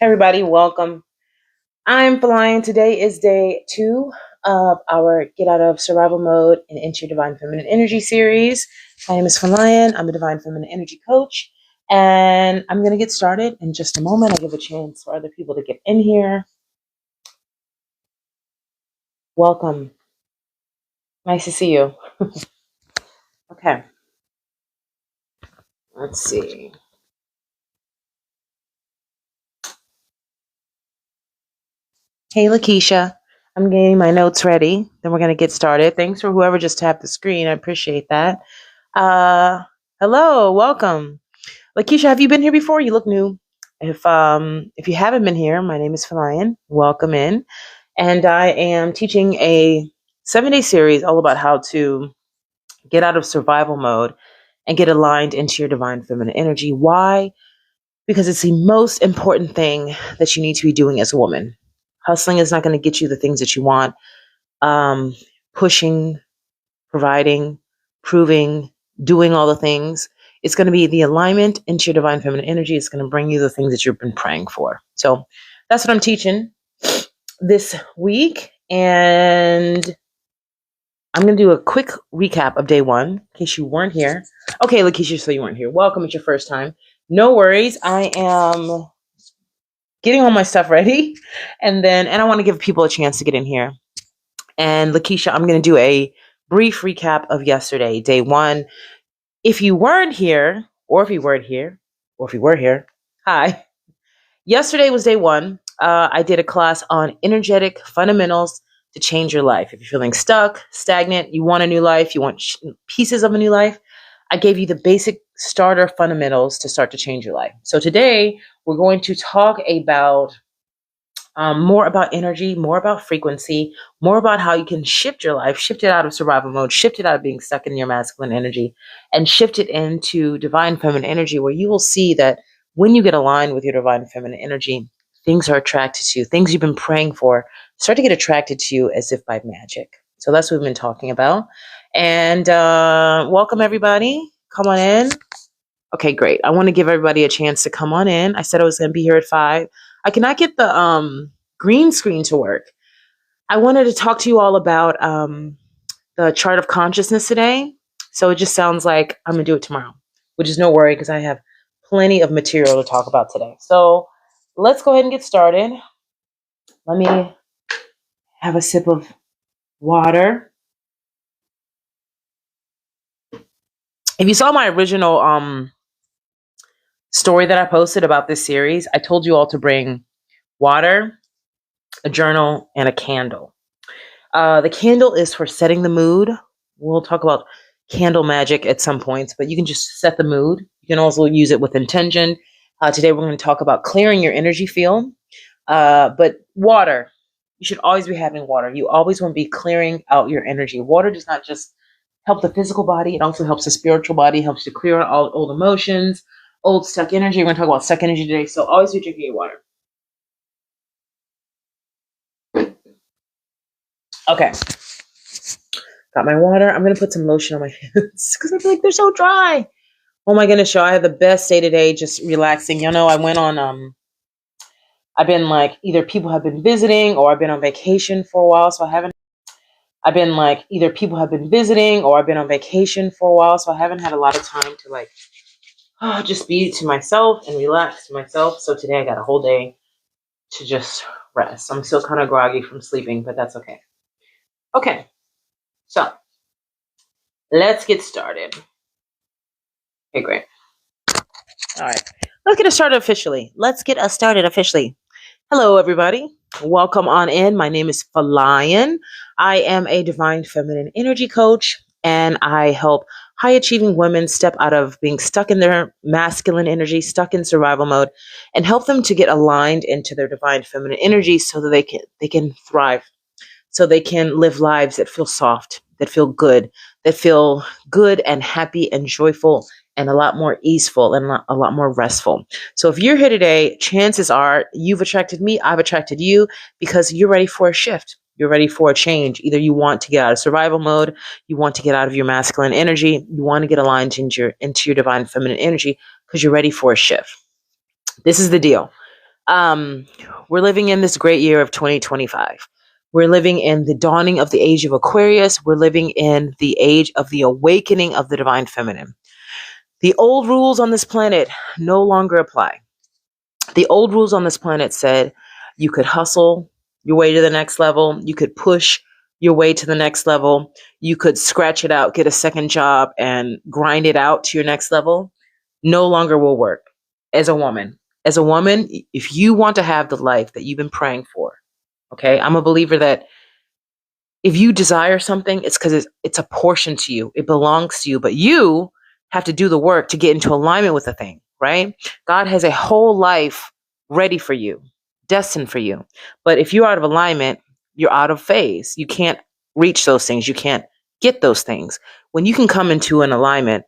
Everybody, welcome. I'm flying. Today is day 2 of our Get Out of Survival Mode and Into Your Divine Feminine Energy series. My name is Falayan. I'm a Divine Feminine Energy Coach, and I'm going to get started in just a moment. I'll give a chance for other people to get in here. Welcome. Nice to see you. Okay. Let's see. Hey, Lakeisha. I'm getting my notes ready. Then we're going to get started. Thanks for whoever just tapped the screen. I appreciate that. Hello, welcome. Lakeisha, have you been here before? You look new. If you haven't been here, my name is Falayan. Welcome in. And I am teaching a 7-day series all about how to get out of survival mode and get aligned into your divine feminine energy. Why? Because it's the most important thing that you need to be doing as a woman. Hustling is not going to get you the things that you want. Pushing, providing, proving, doing all the things. It's going to be the alignment into your divine feminine energy. It's going to bring you the things that you've been praying for. So that's what I'm teaching this week. And I'm going to do a quick recap of day 1 in case you weren't here. Okay, Lakeisha, so you weren't here. Welcome. It's your first time. No worries. I am getting all my stuff ready. And I want to give people a chance to get in here. And Lakeisha, I'm going to do a brief recap of yesterday, day 1. If you weren't here, or if you weren't here, or if you were here, hi. Yesterday was day 1. I did a class on energetic fundamentals to change your life. If you're feeling stuck, stagnant, you want a new life, you want pieces of a new life, I gave you the basic starter fundamentals to start to change your life. So today we're going to talk about more about energy, more about frequency, more about how you can shift your life, shift it out of survival mode, shift it out of being stuck in your masculine energy, and shift it into divine feminine energy, where you will see that when you get aligned with your divine feminine energy, things are attracted to you. Things you've been praying for start to get attracted to you as if by magic. So that's what we've been talking about. And welcome, everybody. Come on in. Okay, great. I want to give everybody a chance to come on in. I said I was going to be here at 5. I cannot get the green screen to work. I wanted to talk to you all about the chart of consciousness today. So it just sounds like I'm going to do it tomorrow, which is no worry because I have plenty of material to talk about today. So let's go ahead and get started. Let me have a sip of water. If you saw my original story that I posted about this series, I told you all to bring water, a journal, and a candle. The candle is for setting the mood. We'll talk about candle magic at some points, but you can just set the mood. You can also use it with intention. Today we're going to talk about clearing your energy field. But water, you should always be having water. You always want to be clearing out your energy. Water does not just help the physical body. It also helps the spiritual body, helps to clear out all old emotions, old stuck energy. We're going to talk about stuck energy today. So always be drinking your water. Okay. Got my water. I'm going to put some lotion on my hands because I feel like they're so dry. Oh my goodness, y'all. I had the best day today just relaxing. You know, I went on, I've been like, either people have been visiting or I've been on vacation for a while. So I haven't had a lot of time to like, just be to myself and relax to myself. So today I got a whole day to just rest. I'm still kind of groggy from sleeping, but that's okay. Okay. So let's get started. Okay, great. All right. Let's get us started officially. Hello, everybody. Welcome on in. My name is Falayan. I am a divine feminine energy coach, and I help high achieving women step out of being stuck in their masculine energy, stuck in survival mode, and help them to get aligned into their divine feminine energy so that they can thrive, so they can live lives that feel soft, that feel good and happy and joyful and a lot more easeful and a lot more restful. So if you're here today, chances are you've attracted me, I've attracted you because you're ready for a shift. You're ready for a change. Either you want to get out of survival mode, you want to get out of your masculine energy, you want to get aligned into your divine feminine energy because you're ready for a shift. This is the deal. Um, we're living in this great year of 2025. We're living in the dawning of the age of Aquarius. We're living in the age of the awakening of the divine feminine. The old rules on this planet no longer apply. The old rules on this planet said you could hustle your way to the next level, you could push your way to the next level, you could scratch it out, get a second job, and grind it out to your next level. No longer will work as a woman. As a woman, if you want to have the life that you've been praying for, okay, I'm a believer that if you desire something, it's because it's a portion to you, it belongs to you, but you have to do the work to get into alignment with the thing, right? God has a whole life ready for you, destined for you. But if you're out of alignment, you're out of phase. You can't reach those things, you can't get those things. When you can come into an alignment,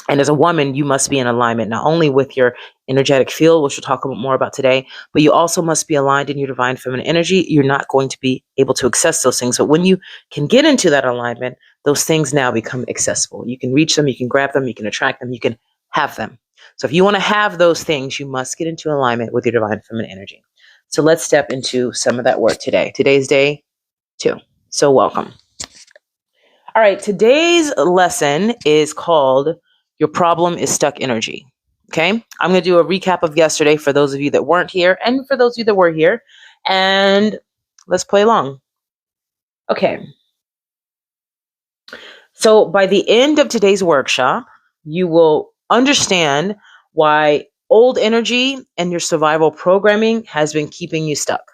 and as a woman, you must be in alignment not only with your energetic field, which we'll talk more about today, but you also must be aligned in your divine feminine energy. You're not going to be able to access those things. But when you can get into that alignment, those things now become accessible. You can reach them, you can grab them, you can attract them, you can have them. So if you want to have those things, you must get into alignment with your divine feminine energy. So let's step into some of that work today. Today's day 2. So welcome. All right, today's lesson is called Your Problem is Stuck Energy. Okay, I'm going to do a recap of yesterday for those of you that weren't here and for those of you that were here, and let's play along. Okay, so by the end of today's workshop, you will understand why old energy and your survival programming has been keeping you stuck.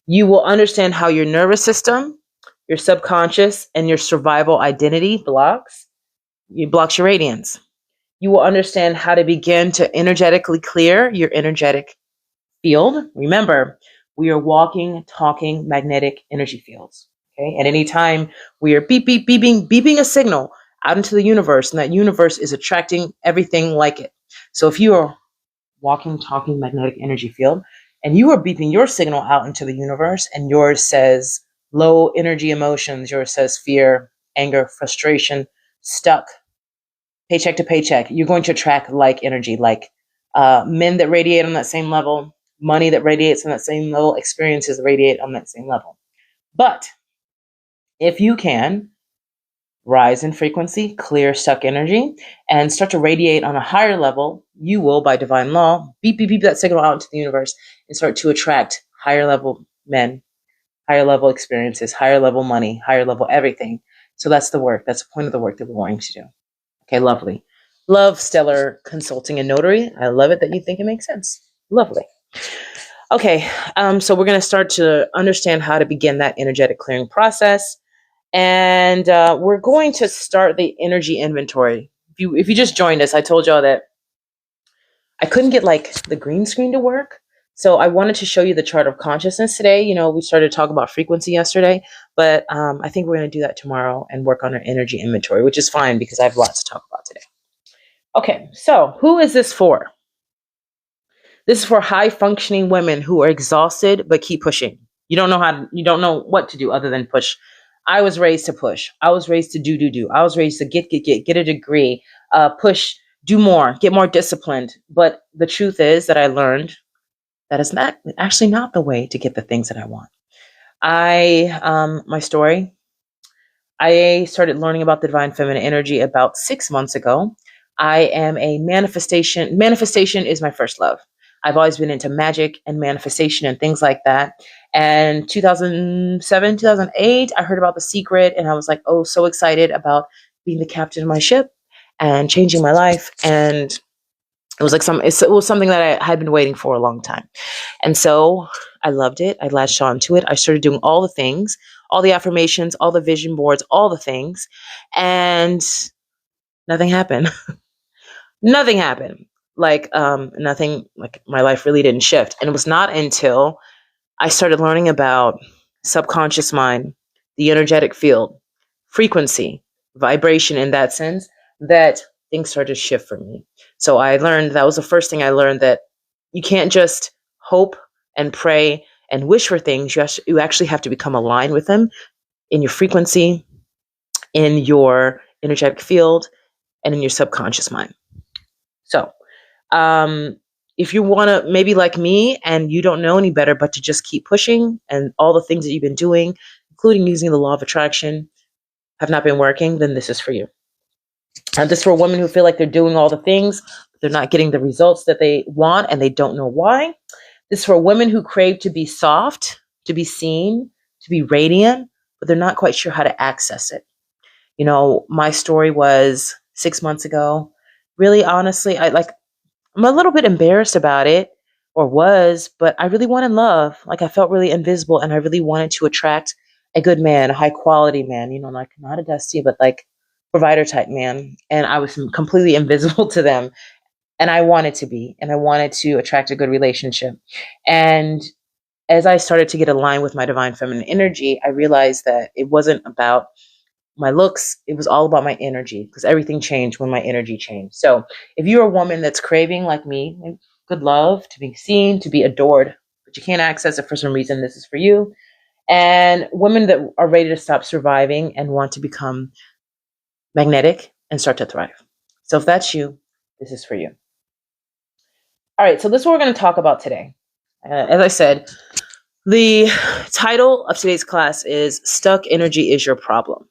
You will understand how your nervous system, your subconscious, and your survival identity blocks your radiance. You will understand how to begin to energetically clear your energetic field. Remember, we are walking, talking magnetic energy fields. Okay. At any time we are beeping a signal out into the universe, and that universe is attracting everything like it. So if you are walking, talking magnetic energy field, and you are beeping your signal out into the universe, and yours says low energy emotions, yours says fear, anger, frustration, stuck, paycheck to paycheck, you're going to attract like energy, like men that radiate on that same level, money that radiates on that same level, experiences that radiate on that same level. But if you can rise in frequency, clear stuck energy, and start to radiate on a higher level, you will, by divine law, beep that signal out into the universe and start to attract higher level men, higher level experiences, higher level money, higher level everything. So that's the work. That's the point of the work that we're going to do. Okay, lovely. Love Stellar Consulting and Notary. I love it that you think it makes sense. Lovely. Okay, so we're going to start to understand how to begin that energetic clearing process. And we're going to start the energy inventory. If you just joined us, I told y'all that I couldn't get like the green screen to work. So I wanted to show you the chart of consciousness today. You know, we started to talk about frequency yesterday, but I think we're going to do that tomorrow and work on our energy inventory, which is fine because I have lots to talk about today. Okay, so who is this for? This is for high functioning women who are exhausted but keep pushing. You don't know what to do other than push. I was raised to push. I was raised to do. I was raised to get a degree, push, do more, get more disciplined. But the truth is that I learned that is not actually not the way to get the things that I want. My story, I started learning about the divine feminine energy about 6 months ago. I am a manifestation. Manifestation is my first love. I've always been into magic and manifestation and things like that. And 2007, 2008, I heard about The Secret, and I was like, oh, so excited about being the captain of my ship and changing my life. And it was like it was something that I had been waiting for a long time. And so I loved it. I latched on to it. I started doing all the things, all the affirmations, all the vision boards, all the things. And nothing happened. Nothing happened. Nothing, like my life really didn't shift. And it was not until I started learning about subconscious mind, the energetic field, frequency, vibration in that sense, that things started to shift for me. So I learned, that was the first thing I learned, that you can't just hope and pray and wish for things. You actually have to become aligned with them in your frequency, in your energetic field, and in your subconscious mind. So, if you want to maybe like me and you don't know any better but to just keep pushing and all the things that you've been doing, including using the law of attraction, have not been working, then this is for you. And this is for women who feel like they're doing all the things, but they're not getting the results that they want and they don't know why. This is for women who crave to be soft, to be seen, to be radiant, but they're not quite sure how to access it. You know, my story was 6 months ago. Really, honestly, I'm a little bit embarrassed about it, or was, but I really wanted love. Like, I felt really invisible and I really wanted to attract a good man, a high quality man, you know, like not a dusty, but like provider type man. And I was completely invisible to them. And I wanted to be, and I wanted to attract a good relationship. And as I started to get aligned with my divine feminine energy, I realized that it wasn't about my looks, it was all about my energy, because everything changed when my energy changed. So if you're a woman that's craving, like me, good love, to be seen, to be adored, but you can't access it for some reason, this is for you. And women that are ready to stop surviving and want to become magnetic and start to thrive. So if that's you, this is for you. All right, so this is what we're going to talk about today. As I said, the title of today's class is Stuck Energy is Your Problem.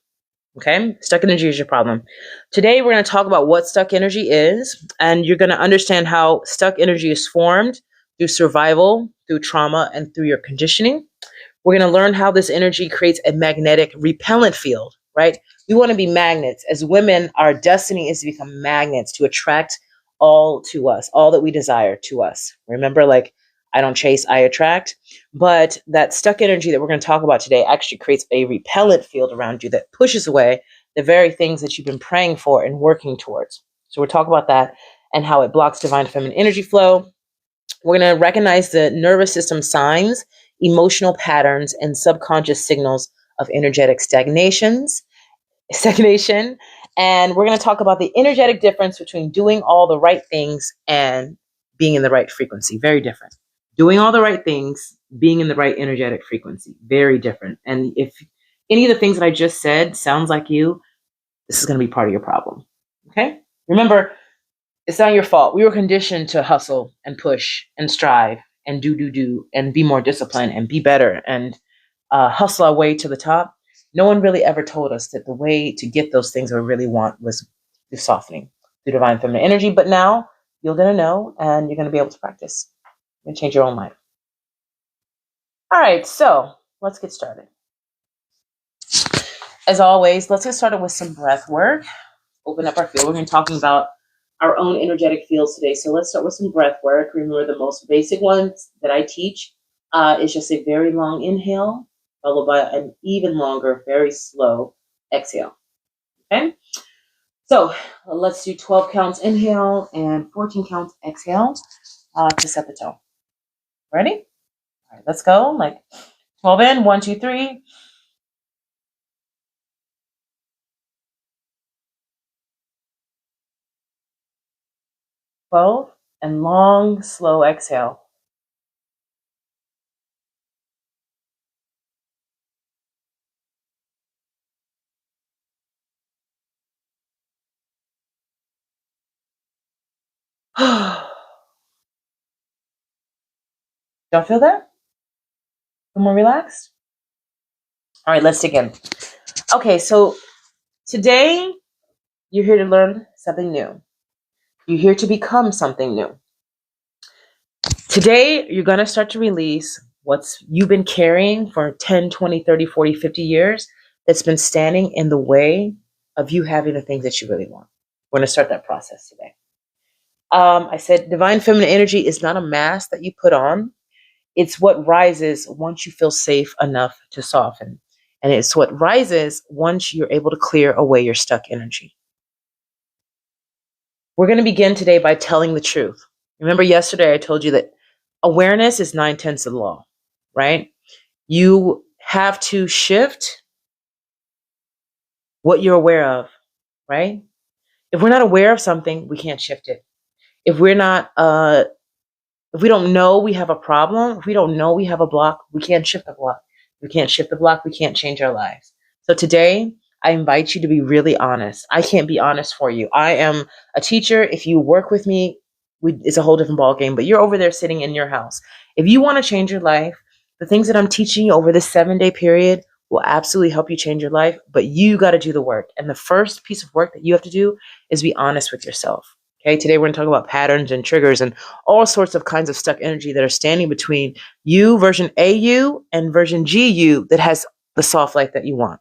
Okay, stuck energy is your problem. Today, we're going to talk about what stuck energy is, and you're going to understand how stuck energy is formed through survival, through trauma, and through your conditioning. We're going to learn how this energy creates a magnetic repellent field, right? We want to be magnets. As women, our destiny is to become magnets, to attract all to us, all that we desire to us. Remember, like, I don't chase, I attract. But that stuck energy that we're going to talk about today actually creates a repellent field around you that pushes away the very things that you've been praying for and working towards. So we'll talk about that and how it blocks divine feminine energy flow. We're going to recognize the nervous system signs, emotional patterns, and subconscious signals of energetic stagnation. And we're going to talk about the energetic difference between doing all the right things and being in the right frequency. Very different. Doing all the right things, being in the right energetic frequency, very different. And if any of the things that I just said sounds like you, this is going to be part of your problem. Okay? Remember, it's not your fault. We were conditioned to hustle and push and strive and do and be more disciplined and be better and hustle our way to the top. No one really ever told us that the way to get those things we really want was through softening, through divine feminine energy. But now you're going to know and you're going to be able to practice and change your own life. All right, so let's get started. As always, let's get started with some breath work. Open up our field. We're going to be talking about our own energetic fields today. So let's start with some breath work. Remember, the most basic ones that I teach is just a very long inhale, followed by an even longer, very slow exhale. Okay? So let's do 12 counts inhale and 14 counts exhale to set the tone. Ready? All right, let's go. Like 12 in, 1, 2, 3. 12, and long, slow exhale. Don't feel that? Feel more relaxed? All right, let's dig in. Okay, so today you're here to learn something new. You're here to become something new. Today, you're going to start to release what's you've been carrying for 10, 20, 30, 40, 50 years that's been standing in the way of you having the things that you really want. We're going to start that process today. I said divine feminine energy is not a mask that you put on. It's what rises once you feel safe enough to soften. And it's what rises once you're able to clear away your stuck energy. We're going to begin today by telling the truth. Remember yesterday I told you that awareness is 9/10 of the law, right? You have to shift what you're aware of, right? If we're not aware of something, we can't shift it. If we're not, if we don't know we have a problem, if we don't know we have a block, we can't shift the block. We can't shift the block. We can't change our lives. So today, I invite you to be really honest. I can't be honest for you. I am a teacher. If you work with me, it's a whole different ball game, but you're over there sitting in your house. If you want to change your life, the things that I'm teaching you over this 7-day period will absolutely help you change your life, but you got to do the work. And the first piece of work that you have to do is be honest with yourself. Okay, today we're going to talk about patterns and triggers and all sorts of kinds of stuck energy that are standing between you, version AU, and version GU that has the soft life that you want.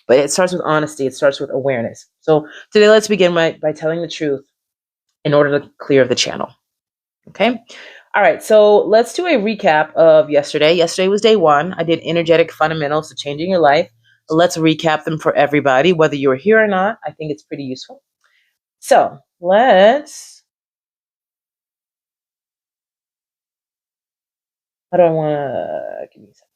But it starts with honesty. It starts with awareness. So today, let's begin by telling the truth in order to clear the channel. Okay? All right, so let's do a recap of yesterday. Yesterday was day 1. I did energetic fundamentals to changing your life. Let's recap them for everybody, whether you were here or not. I think it's pretty useful. So let's, how do I want to, give me a second.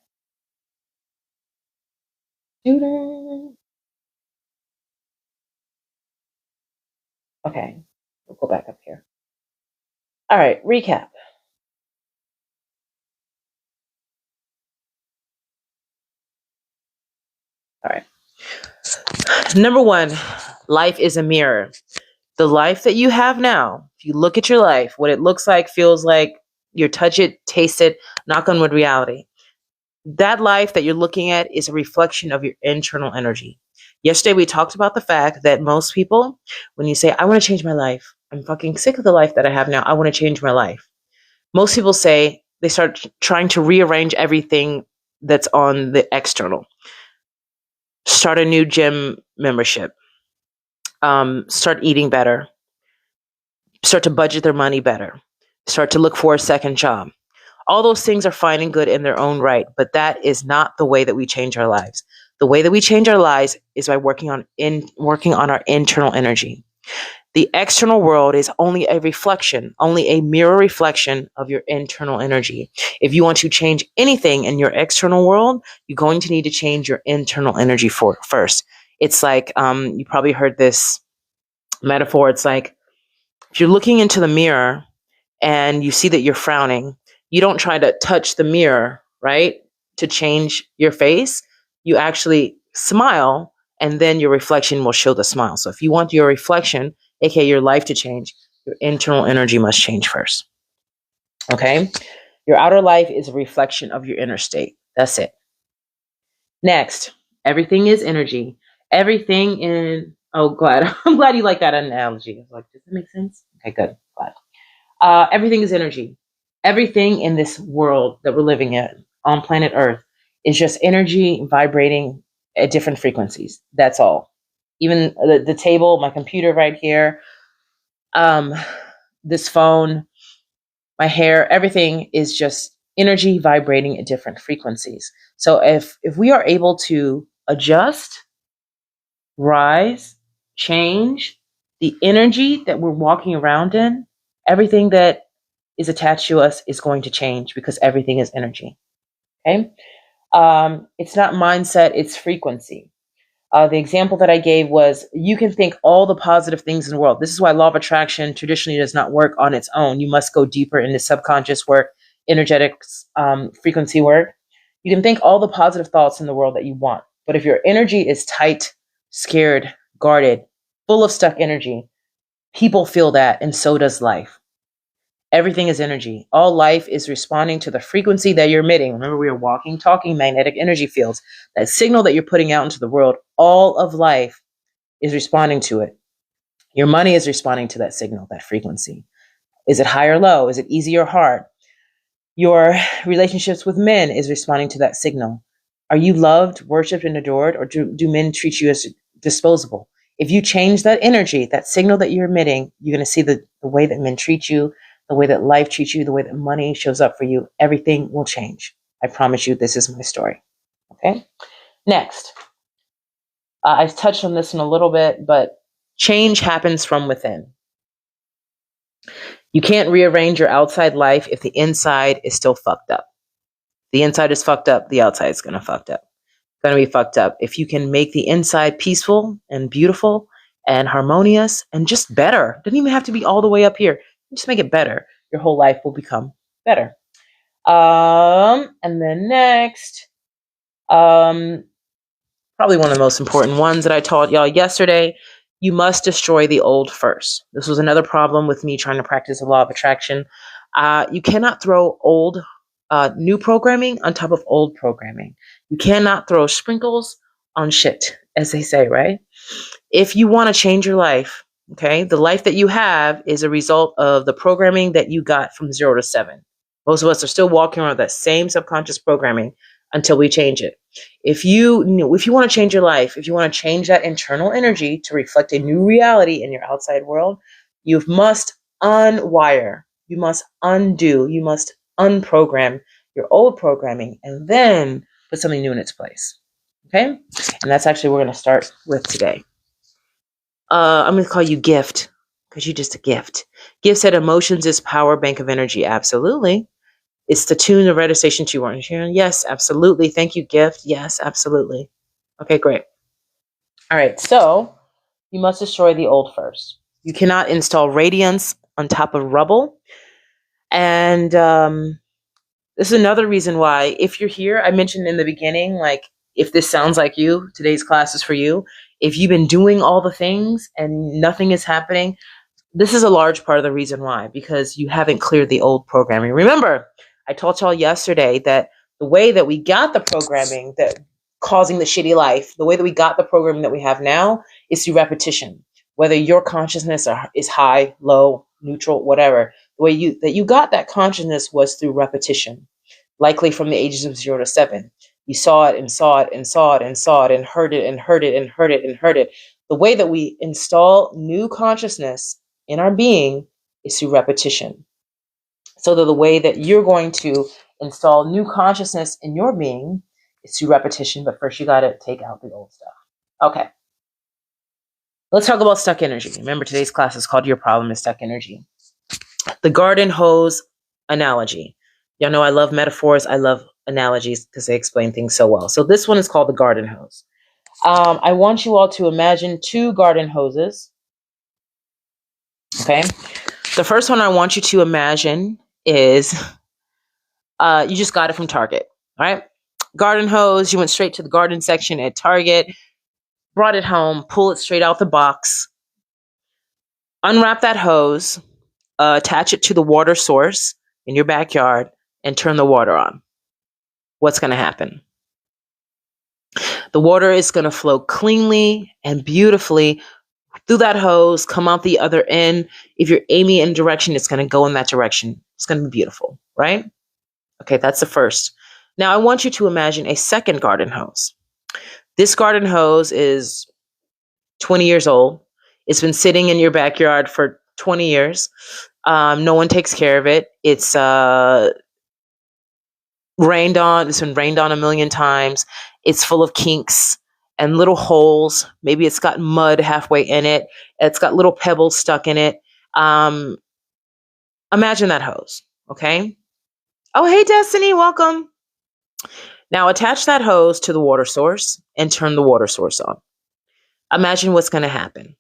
Okay, we'll go back up here. All right, recap. All right. Number 1, life is a mirror. The life that you have now, if you look at your life, what it looks like, feels like, you touch it, taste it, knock on wood reality. That life that you're looking at is a reflection of your internal energy. Yesterday, we talked about the fact that most people, when you say, I want to change my life, I'm fucking sick of the life that I have now, I want to change my life. Most people say they start trying to rearrange everything that's on the external. Start a new gym membership. Start eating better. Start to budget their money better. Start to look for a second job. All those things are fine and good in their own right, but that is not the way that we change our lives. The way that we change our lives is by working on our internal energy. The external world is only a reflection, only a mirror reflection of your internal energy. If you want to change anything in your external world, you're going to need to change your internal energy first. It's like, you probably heard this metaphor. It's like, if you're looking into the mirror and you see that you're frowning, you don't try to touch the mirror, right, to change your face. You actually smile, and then your reflection will show the smile. So if you want your reflection, aka your life, to change, your internal energy must change first. Okay? Your outer life is a reflection of your inner state. That's it. Next, everything is energy. Everything I'm glad you like that analogy. I was like, does that make sense? Okay, good. Glad. Everything is energy. Everything in this world that we're living in on planet Earth is just energy vibrating at different frequencies. That's all. Even the table, my computer right here, this phone, my hair, everything is just energy vibrating at different frequencies. So if we are able to adjust, rise, change the energy that we're walking around in, everything that is attached to us is going to change, because everything is energy. Okay? It's not mindset, it's frequency. The example that I gave was, you can think all the positive things in the world. This is why law of attraction traditionally does not work on its own. You must go deeper into subconscious work, energetics, frequency work. You can think all the positive thoughts in the world that you want. But if your energy is tight, scared, guarded, full of stuck energy, people feel that, and so does life. Everything is energy. All life is responding to the frequency that you're emitting. Remember, we are walking, talking magnetic energy fields. That signal that you're putting out into the world, all of life is responding to it. Your money is responding to that signal, that frequency. Is it high or low? Is it easy or hard? Your relationships with men is responding to that signal. Are you loved, worshipped, and adored, or do men treat you as disposable? If you change that energy, that signal that you're emitting, you're going to see the way that men treat you, the way that life treats you, the way that money shows up for you. Everything will change. I promise you, this is my story. Okay? Next. I've touched on this in a little bit, but change happens from within. You can't rearrange your outside life if the inside is still fucked up. The inside is fucked up, the outside is going to be fucked up. If you can make the inside peaceful and beautiful and harmonious and just better, doesn't even have to be all the way up here. Just make it better. Your whole life will become better. And then next, probably one of the most important ones that I taught y'all yesterday you must destroy the old first. This was another problem with me trying to practice the law of attraction. You cannot throw new programming on top of old programming. You cannot throw sprinkles on shit, as they say, right? If you want to change your life, okay, the life that you have is a result of the programming that you got from 0 to 7. Most of us are still walking around with that same subconscious programming until we change it. If you want to change your life, if you want to change that internal energy to reflect a new reality in your outside world, you must unwire, you must undo, you must unprogram your old programming and then put something new in its place. Okay? And that's actually what we're going to start with today. I'm going to call you Gift because you're just a gift. Gift said emotions is power bank of energy. Absolutely. It's the tune of radio station you weren't hearing. Yes, absolutely. Thank you, Gift. Yes, absolutely. Okay, great. All right, so you must destroy the old first. You cannot install radiance on top of rubble. And this is another reason why, if you're here, I mentioned in the beginning, like, if this sounds like you, today's class is for you. If you've been doing all the things and nothing is happening, this is a large part of the reason why, because you haven't cleared the old programming. Remember, I told y'all yesterday that the way that we got the programming that causing the shitty life, the way that we got the programming that we have now is through repetition. Whether your consciousness is high, low, neutral, whatever, the way you got that consciousness was through repetition, likely from the ages of 0 to 7. You saw it and saw it and saw it and saw it and heard it and heard it and heard it and heard it. The way that we install new consciousness in our being is through repetition. So that the way that you're going to install new consciousness in your being is through repetition, but first you got to take out the old stuff. Okay. Let's talk about stuck energy. Remember, today's class is called Your Problem is Stuck Energy. The garden hose analogy. Y'all know I love metaphors. I love analogies because they explain things so well. So this one is called the garden hose. I want you all to imagine 2 garden hoses. Okay. The first one I want you to imagine is you just got it from Target. All right. Garden hose. You went straight to the garden section at Target, brought it home, pull it straight out the box, unwrap that hose, attach it to the water source in your backyard, and turn the water on. What's going to happen? The water is going to flow cleanly and beautifully through that hose, come out the other end. If you're aiming in a direction, it's going to go in that direction. It's going to be beautiful, right? Okay, that's the first. Now, I want you to imagine a second garden hose. This garden hose is 20 years old. It's been sitting in your backyard for 20 years. No one takes care of it. It's rained on. It's been rained on a million times. It's full of kinks and little holes. Maybe it's got mud halfway in it. It's got little pebbles stuck in it. Imagine that hose, okay? Oh, hey, Destiny, welcome. Now attach that hose to the water source and turn the water source on. Imagine what's going to happen.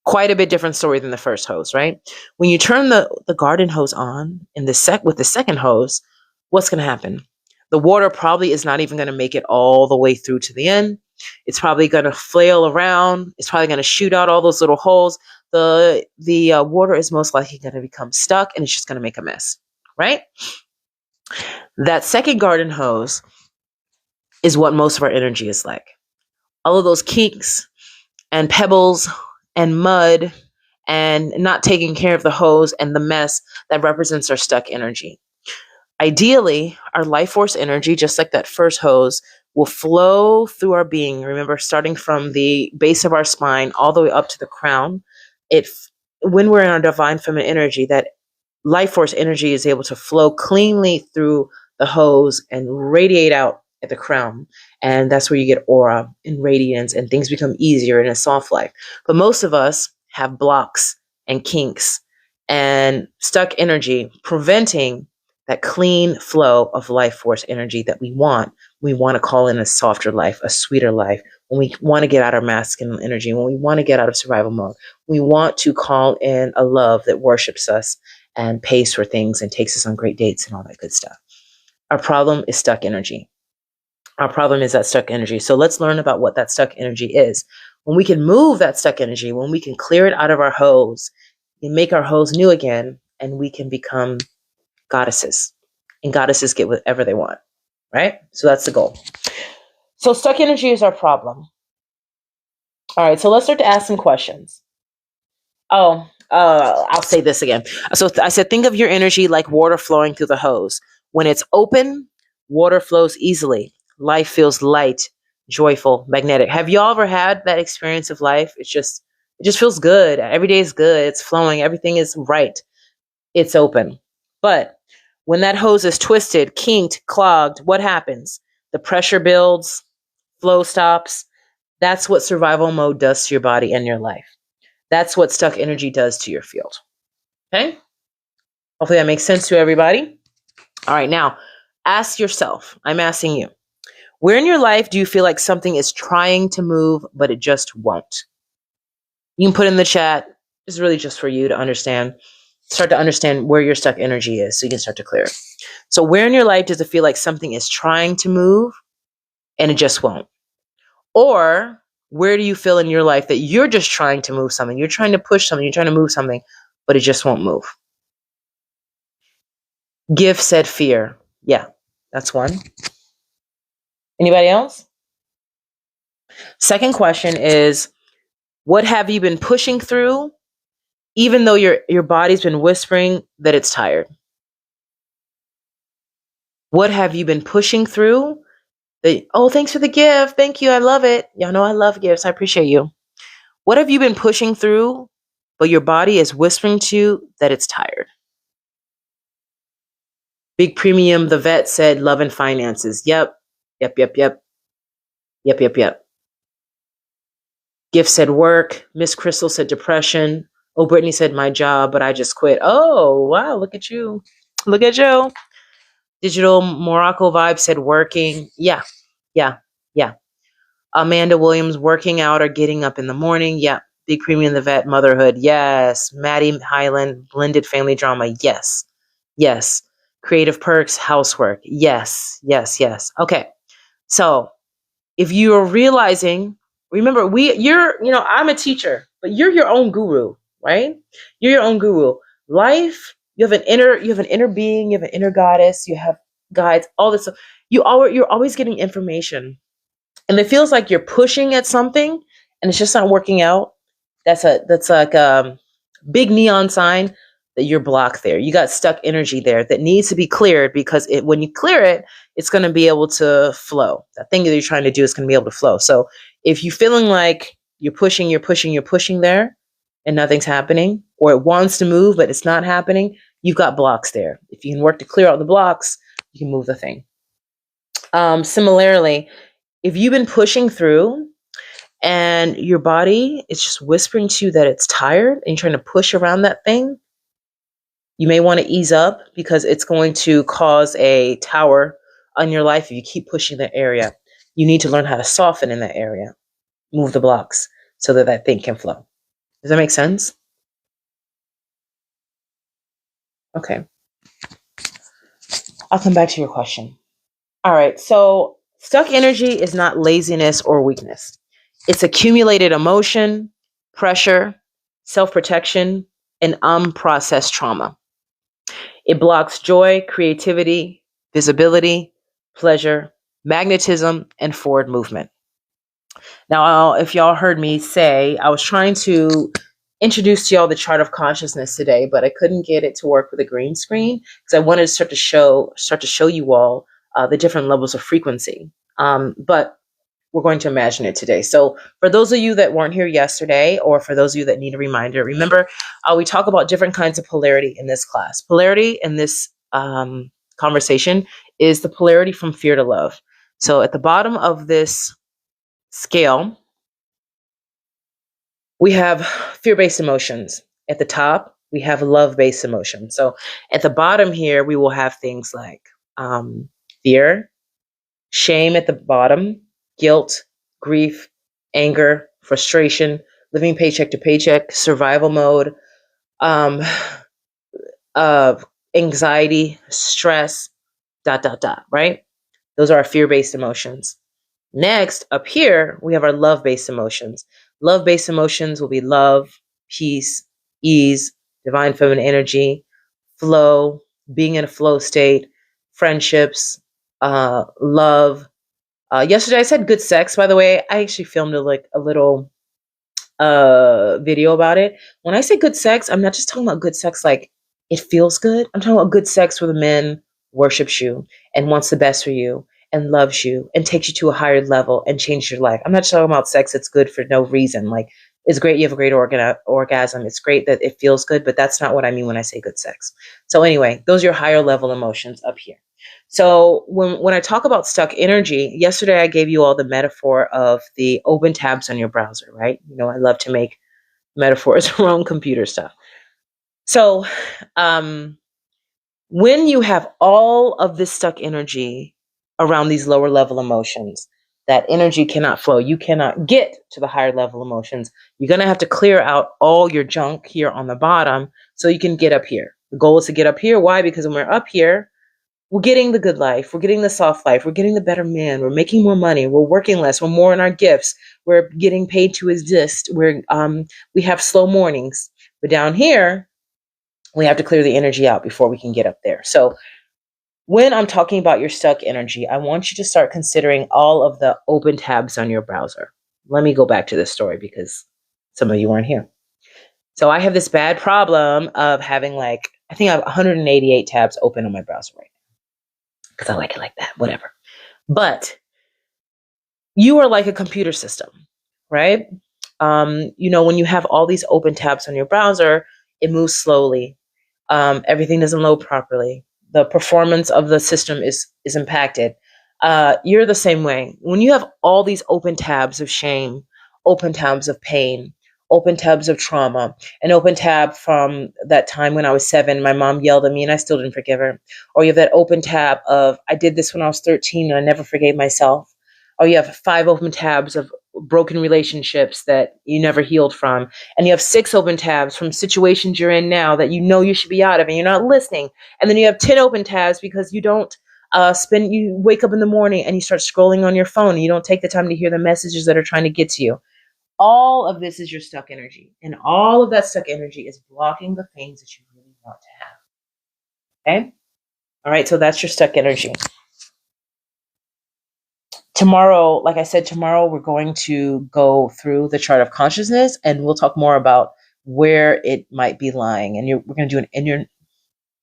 Quite a bit different story than the first hose, right? When you turn the garden hose on with the second hose, what's going to happen? The water probably is not even going to make it all the way through to the end. It's probably going to flail around. It's probably going to shoot out all those little holes. The water is most likely going to become stuck and it's just going to make a mess, right? That second garden hose is what most of our energy is like. All of those kinks and pebbles and mud and not taking care of the hose and the mess that represents our stuck energy. Ideally, our life force energy, just like that first hose, will flow through our being. Remember, starting from the base of our spine all the way up to the crown. When we're in our divine feminine energy, that life force energy is able to flow cleanly through the hose and radiate out at the crown. And that's where you get aura and radiance and things become easier in a soft life. But most of us have blocks and kinks and stuck energy, preventing that clean flow of life force energy that we want. We want to call in a softer life, a sweeter life. When we want to get out of masculine energy, when we want to get out of survival mode, we want to call in a love that worships us and pays for things and takes us on great dates and all that good stuff. Our problem is stuck energy. Our problem is that stuck energy. So let's learn about what that stuck energy is. When we can move that stuck energy, when we can clear it out of our hose and make our hose new again, and we can become goddesses. And goddesses get whatever they want, right? So that's the goal. So stuck energy is our problem. All right, so let's start to ask some questions. I'll say this again. So I said, think of your energy like water flowing through the hose. When it's open, water flows easily. Life feels light, joyful, magnetic. Have you all ever had that experience of life? It just feels good. Every day is good. It's flowing. Everything is right. It's open. But when that hose is twisted, kinked, clogged, what happens? The pressure builds, flow stops. That's what survival mode does to your body and your life. That's what stuck energy does to your field. Okay? Hopefully that makes sense to everybody. All right, now ask yourself, I'm asking you, where in your life do you feel like something is trying to move, but it just won't? You can put in the chat. This is really just for you to understand, start to understand where your stuck energy is so you can start to clear it. So where in your life does it feel like something is trying to move and it just won't? Or where do you feel in your life that you're just trying to move something? You're trying to push something, you're trying to move something, but it just won't move. Gift said fear. Yeah, that's one. Anybody else? Second question is, what have you been pushing through, even though your body's been whispering that it's tired? What have you been pushing through? Oh, thanks for the gift. Thank you. I love it. Y'all know I love gifts. I appreciate you. What have you been pushing through, but your body is whispering to you that it's tired? Big Premium, the vet said love and finances. Yep. Gift said work. Miss Crystal said depression. Oh, Brittany said my job, but I just quit. Oh, wow. Look at you. Look at Joe. Digital Morocco Vibe said working. Yeah. Amanda Williams, working out or getting up in the morning. Yeah. Big Premium, the vet, motherhood. Yes. Maddie Highland, blended family drama. Yes. Creative perks, housework. Yes. Okay. So if you are realizing, remember, I'm a teacher, but you're your own guru, right? You're your own guru. Life, you have an inner being, you have an inner goddess, you have guides, all this stuff. You're always getting information. And it feels like you're pushing at something and it's just not working out. That's like a big neon sign that you're blocked there. You got stuck energy there that needs to be cleared, because when you clear it, it's going to be able to flow. That thing that you're trying to do is going to be able to flow. So if you're feeling like you're pushing there and nothing's happening, or it wants to move, but it's not happening, you've got blocks there. If you can work to clear out the blocks, you can move the thing. Similarly, if you've been pushing through and your body is just whispering to you that it's tired and you're trying to push around that thing, you may want to ease up, because it's going to cause a tower on your life if you keep pushing that area. You need to learn how to soften in that area, move the blocks so that thing can flow. Does that make sense? Okay. I'll come back to your question. All right. So stuck energy is not laziness or weakness. It's accumulated emotion, pressure, self-protection, and unprocessed trauma. It blocks joy, creativity, visibility, pleasure, magnetism, and forward movement. Now, if y'all heard me say, I was trying to introduce to y'all the chart of consciousness today, but I couldn't get it to work with a green screen because I wanted to start to show you all the different levels of frequency. But we're going to imagine it today. So for those of you that weren't here yesterday, or for those of you that need a reminder, remember, we talk about different kinds of polarity in this class. Polarity in this conversation is the polarity from fear to love. So at the bottom of this scale, we have fear-based emotions. At the top, we have love-based emotions. So at the bottom here, we will have things like fear, shame at the bottom, guilt, grief, anger, frustration, living paycheck to paycheck, survival mode, anxiety, stress, right? Those are our fear-based emotions. Next, up here, we have our love-based emotions. Love-based emotions will be love, peace, ease, divine feminine energy, flow, being in a flow state, friendships, love. Yesterday I said good sex, by the way. I actually filmed a little video about it. When I say good sex, I'm not just talking about good sex like it feels good. I'm talking about good sex where the man worships you and wants the best for you and loves you and takes you to a higher level and changes your life. I'm not talking about sex that's good for no reason. Like, it's great you have a great orgasm. It's great that it feels good, but that's not what I mean when I say good sex. So anyway, those are your higher level emotions up here. So when I talk about stuck energy, yesterday I gave you all the metaphor of the open tabs on your browser, right? You know, I love to make metaphors around computer stuff. So when you have all of this stuck energy around these lower level emotions, that energy cannot flow. You cannot get to the higher level emotions. You're going to have to clear out all your junk here on the bottom so you can get up here. The goal is to get up here. Why? Because when we're up here, we're getting the good life. We're getting the soft life. We're getting the better man. We're making more money. We're working less. We're more in our gifts. We're getting paid to exist. We have slow mornings. But down here, we have to clear the energy out before we can get up there. So when I'm talking about your stuck energy, I want you to start considering all of the open tabs on your browser. Let me go back to this story because some of you weren't here. So I have this bad problem of having I think I have 188 tabs open on my browser right now because I like it like that, whatever. But you are like a computer system, right? When you have all these open tabs on your browser, it moves slowly. Everything doesn't load properly. The performance of the system is impacted. You're the same way. When you have all these open tabs of shame, open tabs of pain, open tabs of trauma, an open tab from that time when I was 7, my mom yelled at me and I still didn't forgive her. Or you have that open tab of, I did this when I was 13 and I never forgave myself. Or you have 5 open tabs of broken relationships that you never healed from. And you have 6 open tabs from situations you're in now that you know you should be out of and you're not listening. And then you have 10 open tabs because you don't you wake up in the morning and you start scrolling on your phone and you don't take the time to hear the messages that are trying to get to you. All of this is your stuck energy. And all of that stuck energy is blocking the things that you really want to have. Okay? All right, so that's your stuck energy. Tomorrow, like I said, we're going to go through the chart of consciousness and we'll talk more about where it might be lying. And we're going to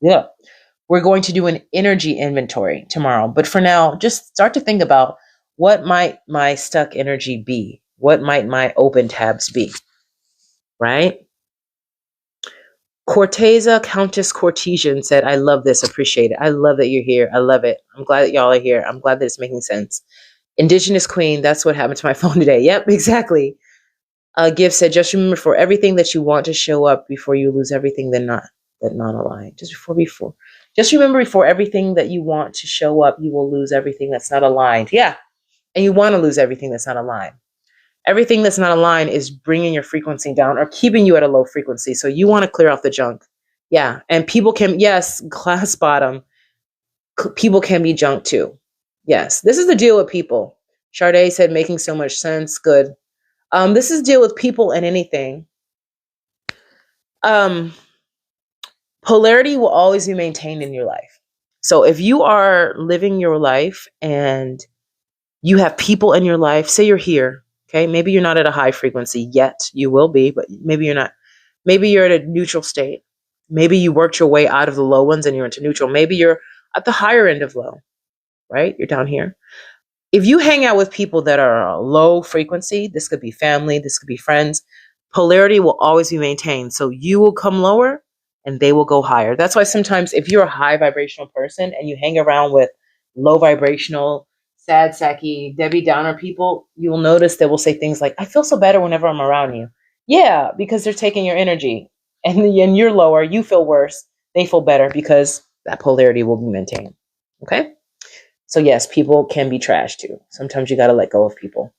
do we're going to do an energy inventory tomorrow. But for now, just start to think about what might my stuck energy be? What might my open tabs be? Right? Corteza, Countess Cortesian said, I love this, appreciate it. I love that you're here. I love it. I'm glad that y'all are here. I'm glad that it's making sense. Indigenous Queen, that's what happened to my phone today. Yep, exactly. Gift said, just remember for everything that you want to show up before you lose everything that not aligned. Just remember before everything that you want to show up, you will lose everything that's not aligned. Yeah, and you want to lose everything that's not aligned. Everything that's not aligned is bringing your frequency down or keeping you at a low frequency. So you want to clear off the junk. Yeah, and people can, yes, class bottom, people can be junk too. Yes, this is the deal with people. Sade said, making so much sense. Good. This is deal with people and anything. Polarity will always be maintained in your life. So if you are living your life and you have people in your life, say you're here, okay? Maybe you're not at a high frequency yet. You will be, but maybe you're not. Maybe you're at a neutral state. Maybe you worked your way out of the low ones and you're into neutral. Maybe you're at the higher end of low, right? You're down here. If you hang out with people that are low frequency, this could be family, this could be friends, polarity will always be maintained. So you will come lower and they will go higher. That's why sometimes if you're a high vibrational person and you hang around with low vibrational, sad, sacky, Debbie Downer people, you will notice they will say things like, I feel so better whenever I'm around you. Yeah, because they're taking your energy. And you're lower, you feel worse, they feel better because that polarity will be maintained. Okay? So yes, people can be trash too. Sometimes you got to let go of people.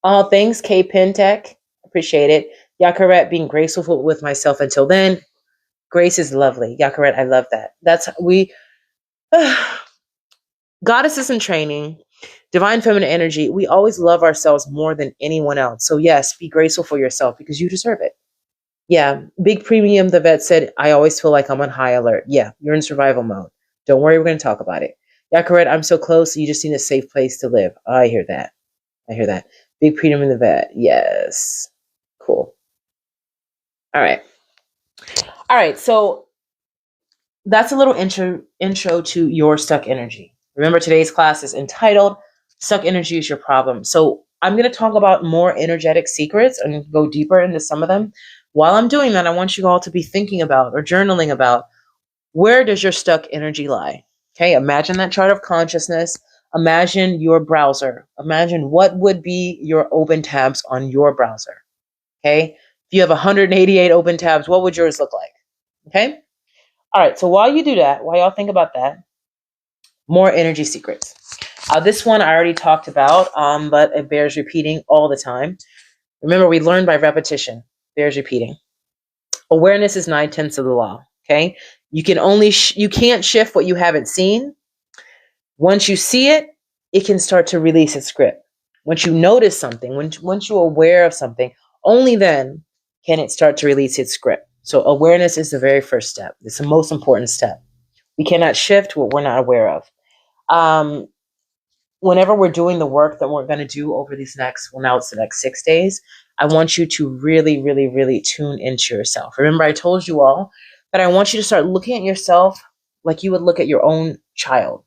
Oh, thanks, K Pentech. Appreciate it. Yakaret, being graceful with myself until then. Grace is lovely. Yakaret, I love that. Goddesses in training, divine feminine energy, we always love ourselves more than anyone else. So yes, be graceful for yourself because you deserve it. Yeah, big premium, the vet said, I always feel like I'm on high alert. Yeah, you're in survival mode. Don't worry, we're going to talk about it. Yeah, correct. I'm so close. You just need a safe place to live. I hear that. I hear that. Big premium in the vet. Yes. Cool. All right. All right. So that's a little intro to your stuck energy. Remember, today's class is entitled Stuck Energy is Your Problem. So I'm going to talk about more energetic secrets and go deeper into some of them. While I'm doing that, I want you all to be thinking about or journaling about, where does your stuck energy lie? Okay, imagine that chart of consciousness. Imagine your browser. Imagine what would be your open tabs on your browser. Okay, if you have 188 open tabs, what would yours look like? Okay. All right, so while you do that, while y'all think about that, more energy secrets. This one I already talked about, but it bears repeating all the time. Remember, we learn by repetition. Bears repeating. Awareness is 9/10 of the law. Okay, you can only you can't shift what you haven't seen. Once you see it, it can start to release its grip. Once you notice something, once you're aware of something, only then can it start to release its grip. So awareness is the very first step. It's the most important step. We cannot shift what we're not aware of. Whenever we're doing the work that we're going to do over these next, well, now it's the next 6 days, I want you to really, really, really tune into yourself. Remember, I told you all that I want you to start looking at yourself like you would look at your own child,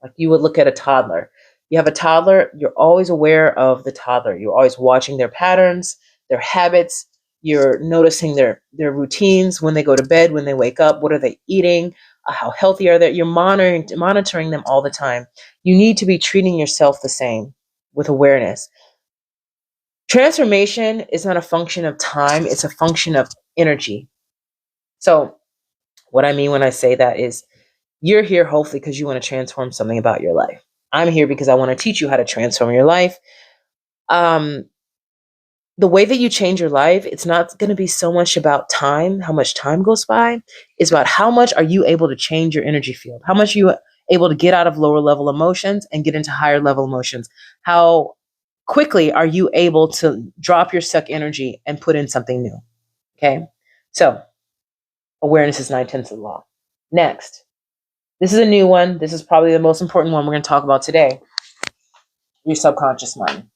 like you would look at a toddler. You have a toddler, you're always aware of the toddler. You're always watching their patterns, their habits. You're noticing their routines, when they go to bed, when they wake up, what are they eating, how healthy are they? You're monitoring them all the time. You need to be treating yourself the same with awareness. Transformation is not a function of time, it's a function of energy. So what I mean when I say that is, you're here hopefully because you want to transform something about your life. I'm here because I want to teach you how to transform your life. The way that you change your life, it's not going to be so much about time, how much time goes by. It's about how much are you able to change your energy field? How much are you able to get out of lower level emotions and get into higher level emotions? How quickly are you able to drop your stuck energy and put in something new? Okay. So awareness is 9/10 of the law. Next, this is a new one. This is probably the most important one we're going to talk about today. Your subconscious mind.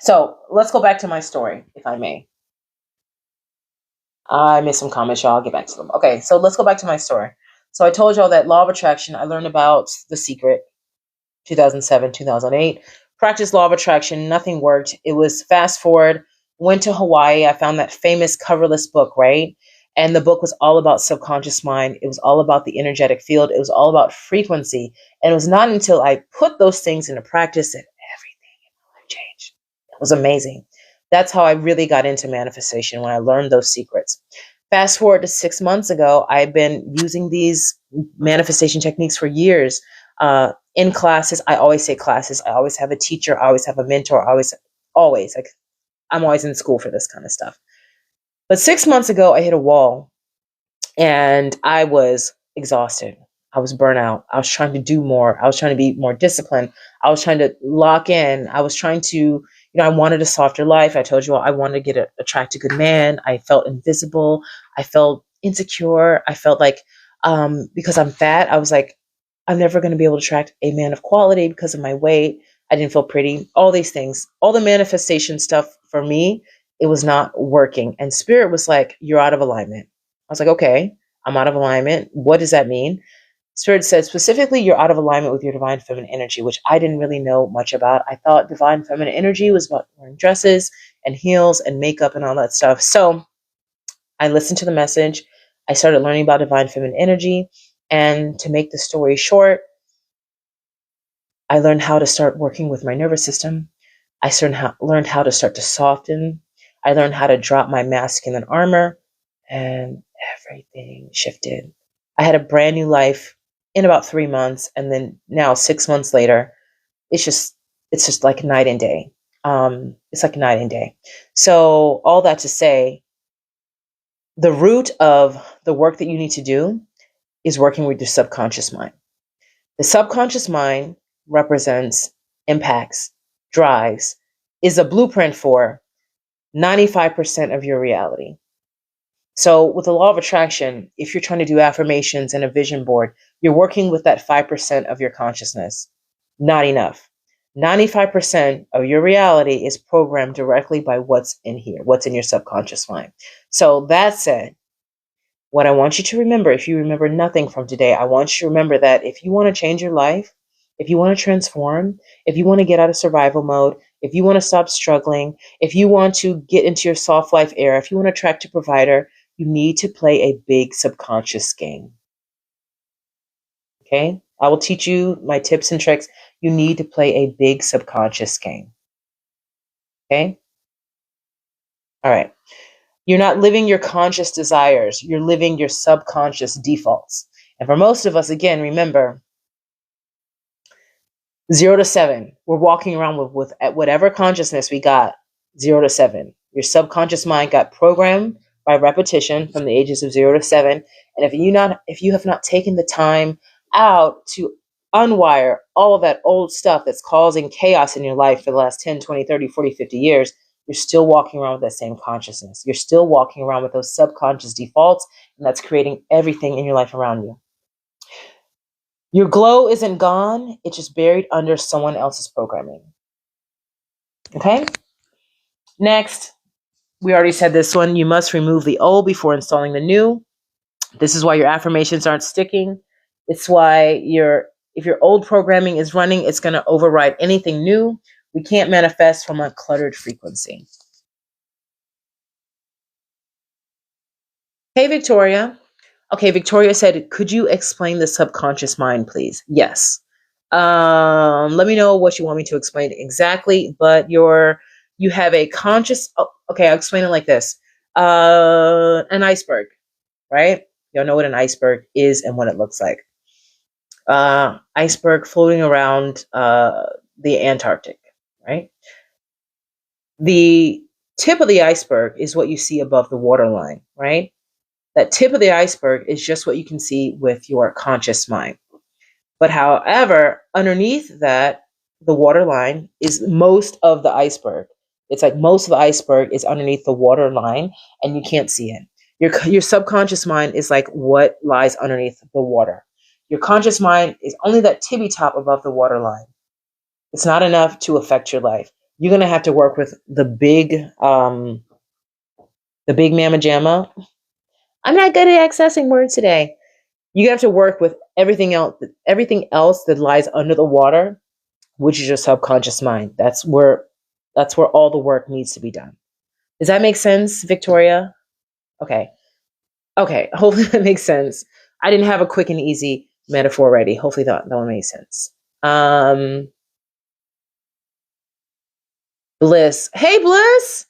So let's go back to my story, if I may. I missed some comments, y'all. I'll get back to them. Okay, so let's go back to my story. So I told y'all that law of attraction, I learned about The Secret, 2007, 2008. Practiced law of attraction, nothing worked. It was fast forward, went to Hawaii. I found that famous coverless book, right? And the book was all about subconscious mind. It was all about the energetic field. It was all about frequency. And it was not until I put those things into practice that everything in my life changed. It was amazing. That's how I really got into manifestation, when I learned those secrets. Fast forward to 6 months ago, I've been using these manifestation techniques for years. In classes, I always say classes. I always have a teacher. I always have a mentor. Always. Like, I'm always in school for this kind of stuff. But 6 months ago, I hit a wall and I was exhausted. I was burnt out. I was trying to do more. I was trying to be more disciplined. I was trying to lock in. I was trying to, I wanted a softer life. I told you all I wanted to attract a good man. I felt invisible. I felt insecure. I felt like, because I'm fat, I was like, I'm never going to be able to attract a man of quality because of my weight. I didn't feel pretty. All these things, all the manifestation stuff for me, it was not working. And spirit was like, you're out of alignment. I was like, okay, I'm out of alignment. What does that mean? Spirit said specifically, you're out of alignment with your divine feminine energy, which I didn't really know much about. I thought divine feminine energy was about wearing dresses and heels and makeup and all that stuff. So I listened to the message. I started learning about divine feminine energy. And to make the story short, I learned how to start working with my nervous system. I learned how to start to soften. I learned how to drop my masculine armor, and everything shifted. I had a brand new life in about 3 months, and then now 6 months later, it's just like night and day. It's like night and day. So all that to say, the root of the work that you need to do is working with your subconscious mind. The subconscious mind represents, impacts, drives, is a blueprint for 95% of your reality. So, with the law of attraction, if you're trying to do affirmations and a vision board, you're working with that 5% of your consciousness. Not enough. 95% of your reality is programmed directly by what's in here, what's in your subconscious mind. So, that said, what I want you to remember, if you remember nothing from today, I want you to remember that if you want to change your life, if you want to transform, if you want to get out of survival mode, if you want to stop struggling, if you want to get into your soft life era, if you want to attract a provider, you need to play a big subconscious game. Okay? I will teach you my tips and tricks. You need to play a big subconscious game. Okay? All right. You're not living your conscious desires. You're living your subconscious defaults. And for most of us, again, remember, 0 to 7, we're walking around with at whatever consciousness we got, 0 to 7. Your subconscious mind got programmed by repetition from the ages of 0 to 7. And if you have not taken the time out to unwire all of that old stuff that's causing chaos in your life for the last 10, 20, 30, 40, 50 years, you're still walking around with that same consciousness. You're still walking around with those subconscious defaults, and that's creating everything in your life around you. Your glow isn't gone. It's just buried under someone else's programming. Okay? Next, we already said this one. You must remove the old before installing the new. This is why your affirmations aren't sticking. It's why if your old programming is running, it's going to override anything new. We can't manifest from a cluttered frequency. Hey, Victoria. Okay, Victoria said, could you explain the subconscious mind, please? Yes. Let me know what you want me to explain exactly, but you have a conscious, okay, I'll explain it like this. An iceberg, right? You'll know what an iceberg is and what it looks like. Iceberg floating around the Antarctic, right? The tip of the iceberg is what you see above the waterline, right? That tip of the iceberg is just what you can see with your conscious mind. But however, underneath that, the waterline is most of the iceberg. It's like most of the iceberg is underneath the waterline and you can't see it. Your subconscious mind is like what lies underneath the water. Your conscious mind is only that tippy top above the waterline. It's not enough to affect your life. You're going to have to work with the big mamma jamma. I'm not good at accessing words today. You have to work with everything else that lies under the water, which is your subconscious mind. That's where all the work needs to be done. Does that make sense, Victoria? Okay. Hopefully that makes sense. I didn't have a quick and easy metaphor ready. Hopefully that one made sense. Bliss. Hey, Bliss.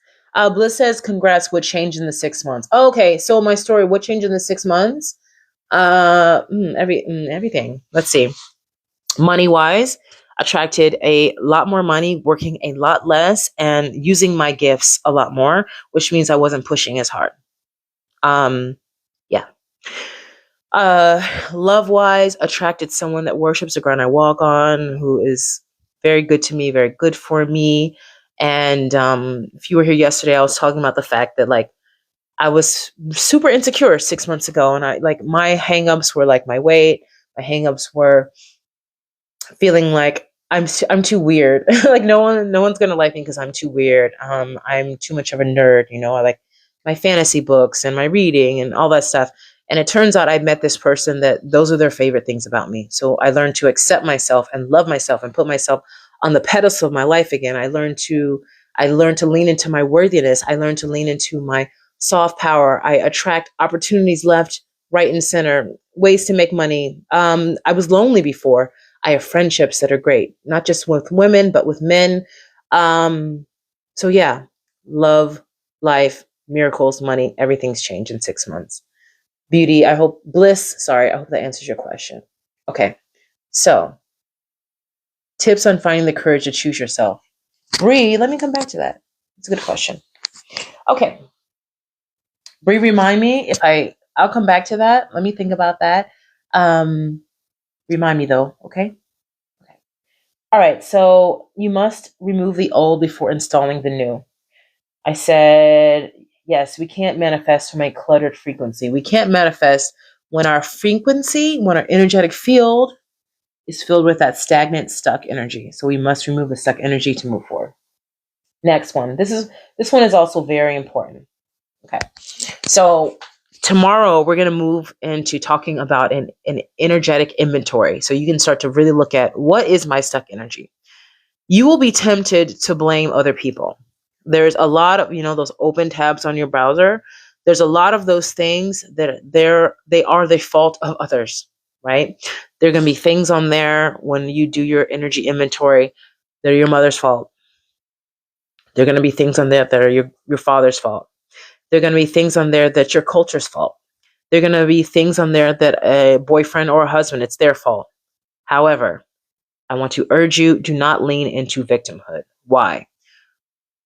Bliss says, congrats, what changed in the 6 months? Okay, so my story, what changed in the 6 months? Everything. Let's see. Money-wise, attracted a lot more money, working a lot less, and using my gifts a lot more, which means I wasn't pushing as hard. Yeah. Love-wise, attracted someone that worships the ground I walk on, who is very good to me, very good for me. And if you were here yesterday, I was talking about the fact that like I was super insecure 6 months ago, and my hangups were like my weight. My hangups were feeling like I'm too weird. Like no one's gonna like me because I'm too weird. I'm too much of a nerd. I like my fantasy books and my reading and all that stuff. And it turns out I met this person that those are their favorite things about me. So I learned to accept myself and love myself and put myself on the pedestal of my life again. I learned to lean into my worthiness. I learned to lean into my soft power. I attract opportunities left, right, and center, ways to make money. I was lonely before. I have friendships that are great, not just with women, but with men. So yeah, love, life, miracles, money, everything's changed in 6 months. Beauty, bliss, sorry, I hope that answers your question. Okay, so tips on finding the courage to choose yourself. Bree, let me come back to that. It's a good question. Okay. Bree, remind me I'll come back to that. Let me think about that. Remind me though, okay? Okay. All right, so you must remove the old before installing the new. I said, yes, we can't manifest from a cluttered frequency. We can't manifest when our frequency, when our energetic field is filled with that stagnant, stuck energy. So we must remove the stuck energy to move forward. Next one. This one is also very important. Okay. So tomorrow we're going to move into talking about an energetic inventory. So you can start to really look at what is my stuck energy. You will be tempted to blame other people. There's a lot of, those open tabs on your browser. There's a lot of those things that they are the fault of others, right? There are going to be things on there when you do your energy inventory that are your mother's fault. There are going to be things on there that are your father's fault. There are going to be things on there that's your culture's fault. There are going to be things on there that a boyfriend or a husband, it's their fault. However, I want to urge you, do not lean into victimhood. Why?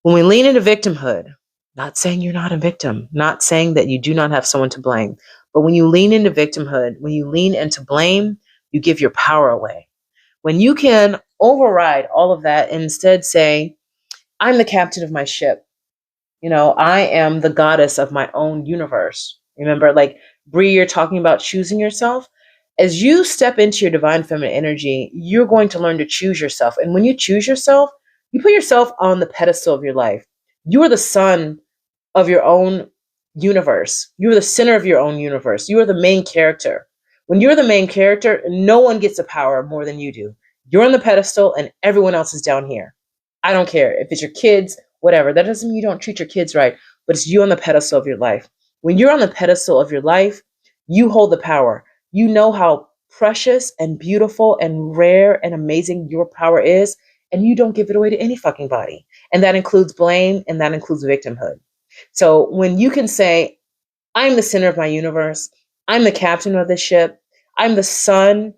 When we lean into victimhood, not saying you're not a victim, not saying that you do not have someone to blame, but when you lean into victimhood, when you lean into blame, you give your power away. When you can override all of that and instead say, I'm the captain of my ship. I am the goddess of my own universe. Remember, like Bree, you're talking about choosing yourself. As you step into your divine feminine energy, you're going to learn to choose yourself. And when you choose yourself, you put yourself on the pedestal of your life. You are the sun of your own universe. You are the center of your own universe. You are the main character. When you're the main character, no one gets the power more than you do. You're on the pedestal and everyone else is down here. I don't care if it's your kids, whatever. That doesn't mean you don't treat your kids right, but it's you on the pedestal of your life. When you're on the pedestal of your life, you hold the power. You know how precious and beautiful and rare and amazing your power is, and you don't give it away to any fucking body. And that includes blame and that includes victimhood. So when you can say, I'm the center of my universe, I'm the captain of this ship, I'm the sun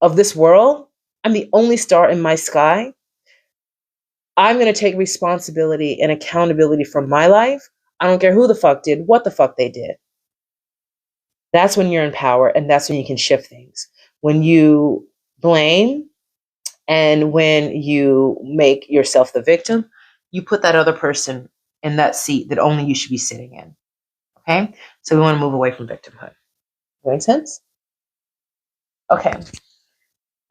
of this world, I'm the only star in my sky, I'm going to take responsibility and accountability for my life. I don't care who the fuck did, what the fuck they did. That's when you're in power and that's when you can shift things. When you blame and when you make yourself the victim, you put that other person in that seat that only you should be sitting in. Okay? So we want to move away from victimhood. Make sense? Okay.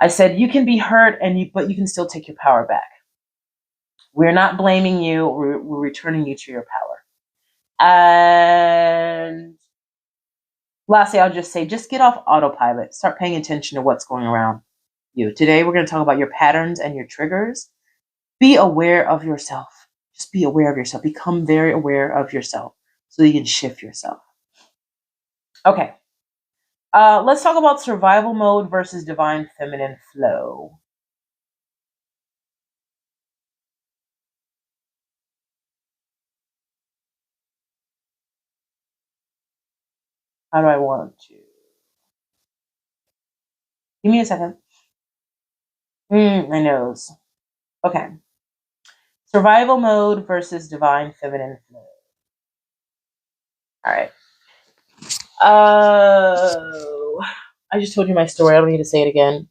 I said you can be hurt but you can still take your power back. We're not blaming you. We're returning you to your power. And lastly, I'll just say, just get off autopilot. Start paying attention to what's going around you. Today, we're going to talk about your patterns and your triggers. Be aware of yourself. Just be aware of yourself. Become very aware of yourself so you can shift yourself. Okay. Let's talk about survival mode versus divine feminine flow. How do I want to? Give me a second. My nose. Okay. Survival mode versus divine feminine flow. All right. I just told you my story. I don't need to say it again.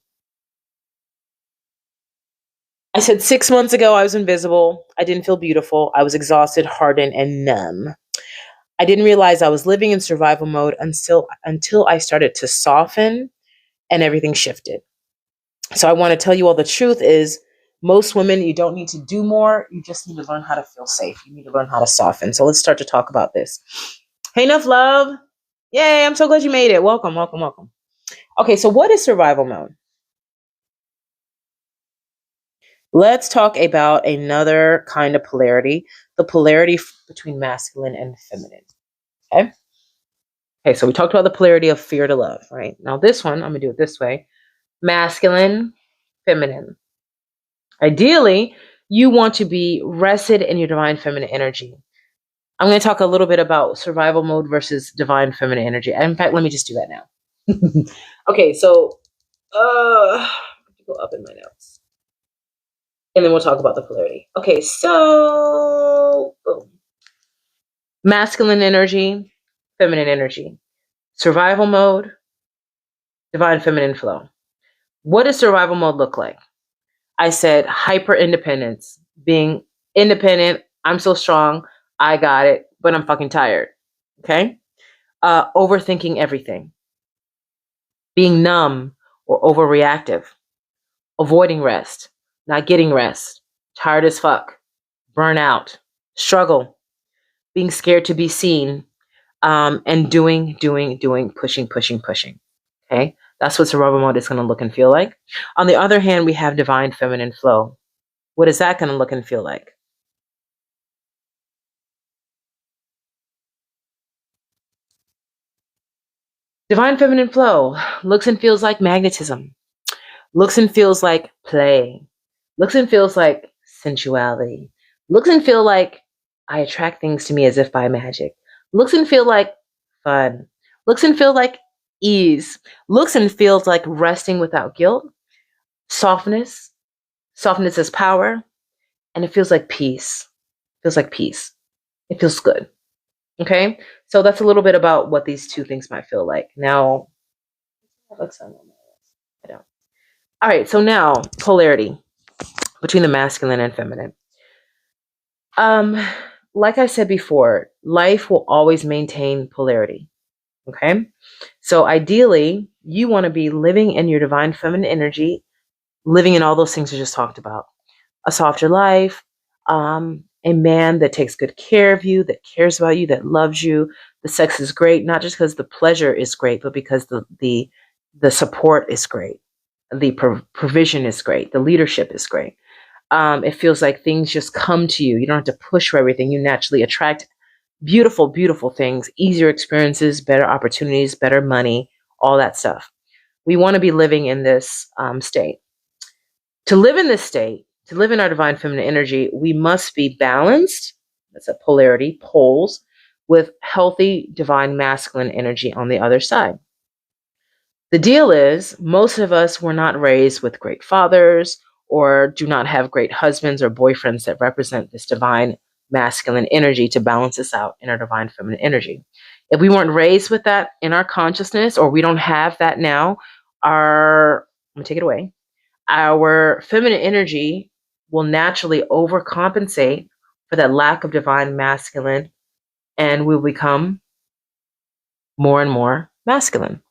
I said 6 months ago I was invisible. I didn't feel beautiful. I was exhausted, hardened, and numb. I didn't realize I was living in survival mode until I started to soften and everything shifted. So I want to tell you all the truth is most women, you don't need to do more. You just need to learn how to feel safe. You need to learn how to soften. So let's start to talk about this. Hey, enough love. Yay, I'm so glad you made it. Welcome, welcome, welcome. Okay, so what is survival mode? Let's talk about another kind of polarity, the polarity between masculine and feminine. Okay? Okay, so we talked about the polarity of fear to love, right? Now this one, I'm going to do it this way. Masculine, feminine. Ideally, you want to be rested in your divine feminine energy. I'm going to talk a little bit about survival mode versus divine feminine energy. In fact, let me just do that now. Okay, so I have to go up in my notes. And then we'll talk about the polarity. Okay, so boom. Masculine energy, feminine energy. Survival mode, divine feminine flow. What does survival mode look like? I said hyper independence, being independent. I'm so strong. I got it, but I'm fucking tired. Okay. Overthinking everything, being numb or overreactive, avoiding rest, not getting rest, tired as fuck, burnout, struggle, being scared to be seen, and doing, pushing. Okay. That's what survival mode is going to look and feel like. On the other hand, we have divine feminine flow. What is that going to look and feel like? Divine feminine flow looks and feels like magnetism, looks and feels like play, looks and feels like sensuality, looks and feel like I attract things to me as if by magic, looks and feel like fun, looks and feel like ease, looks and feels like resting without guilt, softness, softness is power, and it feels like peace. Feels like peace. It feels good. Okay, so that's a little bit about what these two things might feel like. Now, I don't. All right, so now polarity between the masculine and feminine. Like I said before, life will always maintain polarity. Okay, so ideally, you want to be living in your divine feminine energy, living in all those things I just talked about. A softer life, a man that takes good care of you, that cares about you, that loves you. The sex is great, not just because the pleasure is great, but because the support is great, the provision is great, the leadership is great. It feels like things just come to you. You don't have to push for everything. You naturally attract beautiful, beautiful things, easier experiences, better opportunities, better money, all that stuff. We want to be living in this state. To live in this state, to live in our divine feminine energy, we must be balanced. That's a polarity, poles, with healthy divine masculine energy on the other side. The deal is, most of us were not raised with great fathers or do not have great husbands or boyfriends that represent this divine masculine energy to balance us out in our divine feminine energy. If we weren't raised with that in our consciousness, or we don't have that now, I'm gonna take it away. Our feminine energy will naturally overcompensate for that lack of divine masculine, and we'll become more and more masculine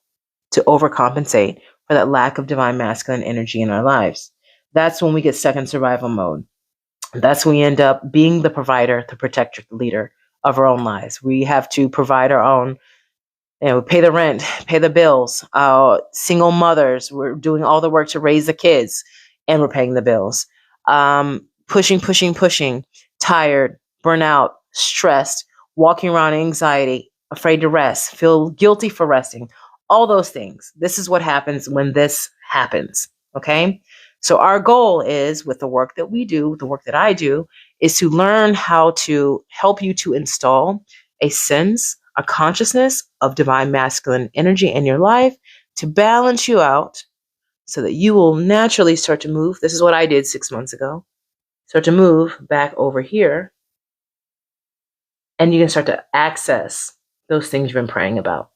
to overcompensate for that lack of divine masculine energy in our lives. That's when we get stuck in survival mode. That's when we end up being the provider, the protector, the leader of our own lives. We have to provide our own, pay the rent, pay the bills. Single mothers, we're doing all the work to raise the kids, and we're paying the bills. Pushing, tired, burnout, stressed, walking around anxiety, afraid to rest, feel guilty for resting, all those things. This is what happens when this happens, okay? So our goal is, with the work that we do, the work that I do, is to learn how to help you to install a sense, a consciousness of divine masculine energy in your life to balance you out so that you will naturally start to move. This is what I did 6 months ago. Start to move back over here, and you can start to access those things you've been praying about.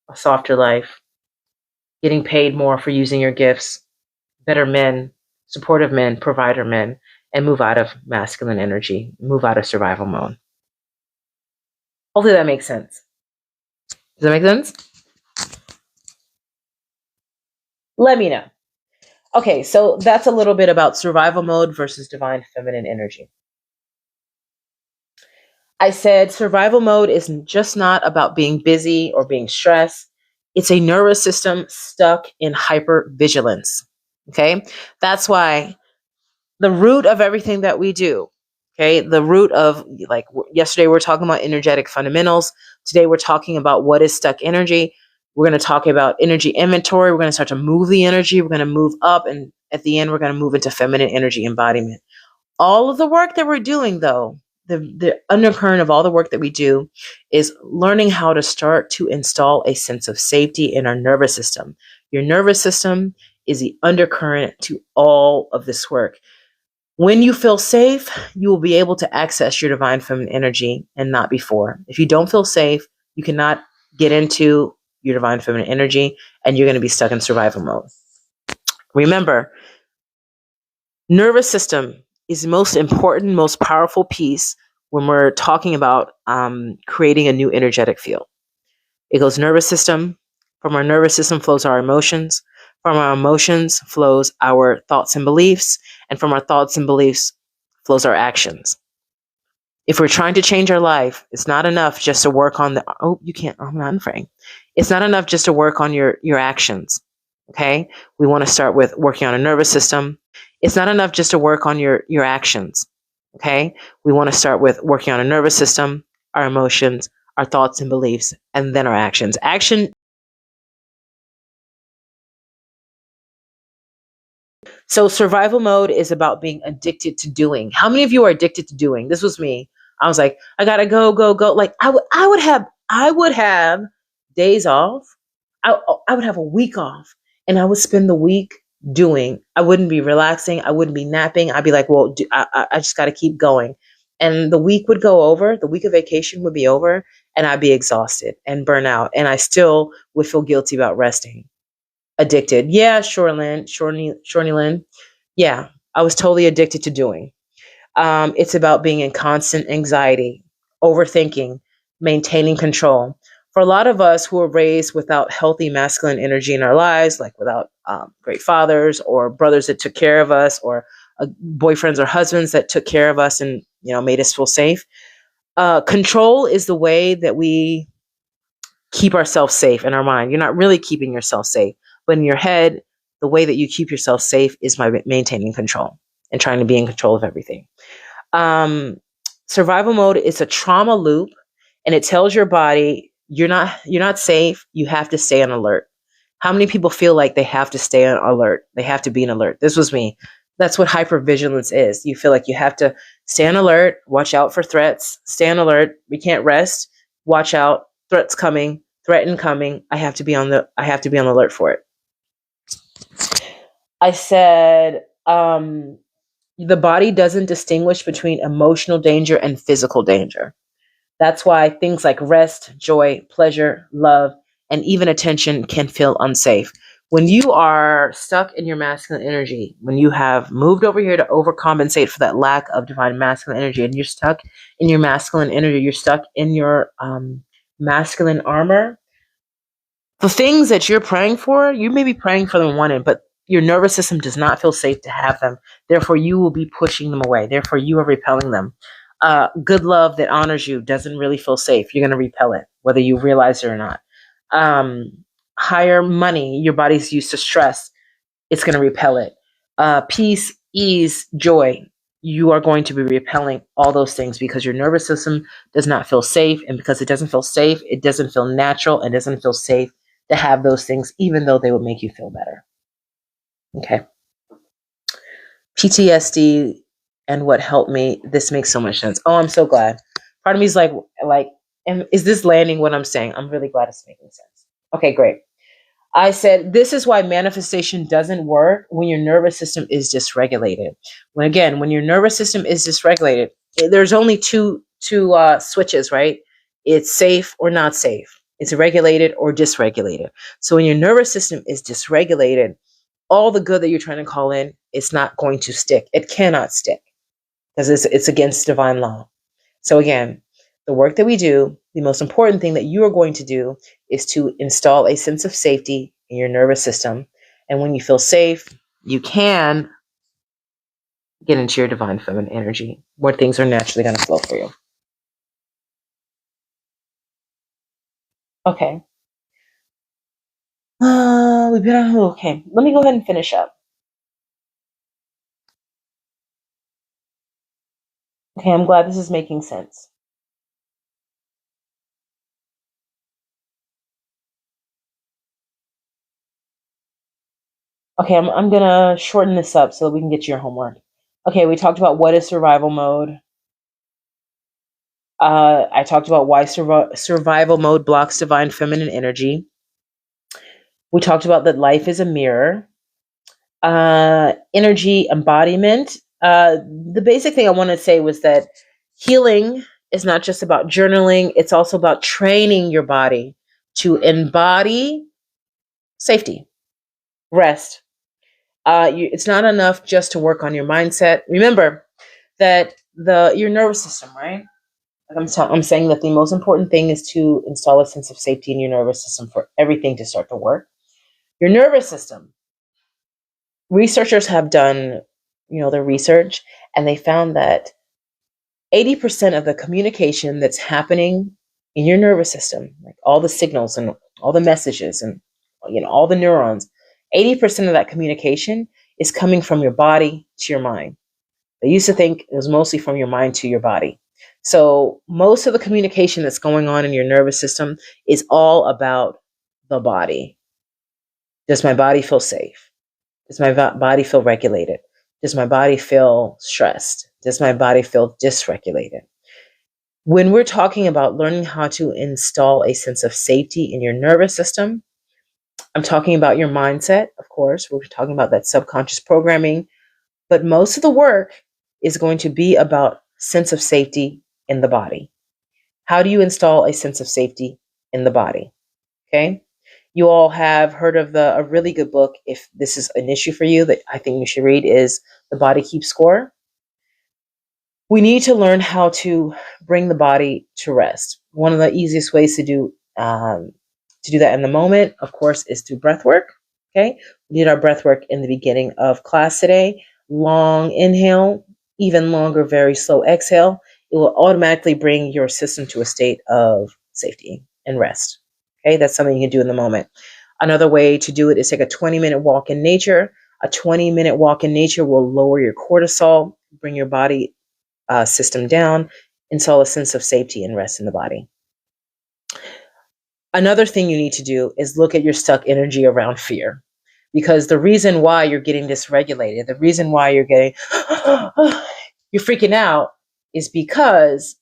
A softer life, getting paid more for using your gifts, better men, supportive men, provider men, and move out of masculine energy, move out of survival mode. Hopefully that makes sense. Does that make sense? Let me know. Okay, so that's a little bit about survival mode versus divine feminine energy. I said survival mode is just not about being busy or being stressed. It's a nervous system stuck in hypervigilance. Okay, that's why the root of everything that we do, okay, the root of, like yesterday, we're talking about energetic fundamentals. Today, we're talking about what is stuck energy. We're going to talk about energy inventory. We're going to start to move the energy. We're going to move up. And at the end, we're going to move into feminine energy embodiment. All of the work that we're doing, though, the undercurrent of all the work that we do is learning how to start to install a sense of safety in our nervous system. Your nervous system is the undercurrent to all of this work. When you feel safe, you will be able to access your divine feminine energy and not before. If you don't feel safe, you cannot get into your divine feminine energy, and you're going to be stuck in survival mode. Remember, nervous system is the most important, most powerful piece when we're talking about creating a new energetic field. It goes nervous system. From our nervous system flows our emotions. From our emotions flows our thoughts and beliefs. And from our thoughts and beliefs flows our actions. If we're trying to change our life, it's not enough just to work on you can't, I'm not frame. It's not enough just to work on your actions. Okay. We want to start with working on a nervous system. It's not enough just to work on your actions. Okay. We want to start with working on a nervous system, our emotions, our thoughts and beliefs, and then our actions. So survival mode is about being addicted to doing. How many of you are addicted to doing? This was me. I was like, I gotta go, go, go. Like I would have days off. I would have a week off, and I would spend the week doing. I wouldn't be relaxing. I wouldn't be napping. I'd be like, well, I just got to keep going. And the week would go over. The week of vacation would be over, and I'd be exhausted and burnt out, and I still would feel guilty about resting. Addicted. Yeah, Shorny Lynn. Yeah, I was totally addicted to doing. It's about being in constant anxiety, overthinking, maintaining control. For a lot of us who were raised without healthy masculine energy in our lives, like without great fathers or brothers that took care of us, or boyfriends or husbands that took care of us and made us feel safe, control is the way that we keep ourselves safe in our mind. You're not really keeping yourself safe, but in your head, the way that you keep yourself safe is by maintaining control and trying to be in control of everything. Survival mode is a trauma loop, and it tells your body you're not safe. You have to stay on alert. How many people feel like they have to stay on alert? They have to be on alert. This was me. That's what hypervigilance is. You feel like you have to stay on alert, watch out for threats, stay on alert. We can't rest. Watch out. Threats coming, threat incoming. I have to be on the alert for it. I said, the body doesn't distinguish between emotional danger and physical danger. That's why things like rest, joy, pleasure, love, and even attention can feel unsafe. When you are stuck in your masculine energy, when you have moved over here to overcompensate for that lack of divine masculine energy, and you're stuck in your masculine energy, you're stuck in your masculine armor, the things that you're praying for, you may be praying for them wanted, but your nervous system does not feel safe to have them. Therefore, you will be pushing them away. Therefore, you are repelling them. Good love that honors you doesn't really feel safe. You're going to repel it, whether you realize it or not. Higher money, your body's used to stress. It's going to repel it. Peace, ease, joy, you are going to be repelling all those things because your nervous system does not feel safe. And because it doesn't feel safe, it doesn't feel natural and doesn't feel safe to have those things, even though they would make you feel better. Okay. PTSD and what helped me. This makes so much sense. Oh, I'm so glad. Part of me is like, is this landing what I'm saying? I'm really glad it's making sense. Okay, great. I said, this is why manifestation doesn't work when your nervous system is dysregulated. When your nervous system is dysregulated, there's only two switches, right? It's safe or not safe. It's regulated or dysregulated. So when your nervous system is dysregulated, all the good that you're trying to call in, it's not going to stick. It cannot stick because it's against divine law. So again, the work that we do, the most important thing that you are going to do is to install a sense of safety in your nervous system. And when you feel safe, you can get into your divine feminine energy where things are naturally going to flow for you. Okay. We've been on. Okay. Let me go ahead and finish up. Okay. I'm glad this is making sense. Okay, I'm gonna shorten this up so that we can get to your homework. Okay, we talked about what is survival mode. I talked about why survival mode blocks divine feminine energy. We talked about that life is a mirror. Energy embodiment. The basic thing I want to say was that healing is not just about journaling, it's also about training your body to embody safety, rest, It's not enough just to work on your mindset. Remember that your nervous system, right? I'm saying that the most important thing is to install a sense of safety in your nervous system for everything to start to work. Your nervous system. Researchers have done, their research, and they found that 80% of the communication that's happening in your nervous system, like all the signals and all the messages and all the neurons, 80% of that communication is coming from your body to your mind. They used to think it was mostly from your mind to your body. So most of the communication that's going on in your nervous system is all about the body. Does my body feel safe? Does my body feel regulated? Does my body feel stressed? Does my body feel dysregulated? When we're talking about learning how to install a sense of safety in your nervous system, I'm talking about your mindset, of course. We're talking about that subconscious programming, but most of the work is going to be about sense of safety in the body. How do you install a sense of safety in the body? Okay. You all have heard of a really good book, if this is an issue for you, that I think you should read, is The Body Keeps Score. We need to learn how to bring the body to rest. One of the easiest ways to do that in the moment, of course, is through breath work. Okay. We did our breath work in the beginning of class today. Long inhale, even longer, very slow exhale. It will automatically bring your system to a state of safety and rest. Okay, that's something you can do in the moment. Another way to do it is take a 20-minute walk in nature. A 20-minute walk in nature will lower your cortisol, bring your body system down, install a sense of safety and rest in the body. Another thing you need to do is look at your stuck energy around fear. Because the reason why you're getting dysregulated, the reason why you're you're freaking out is because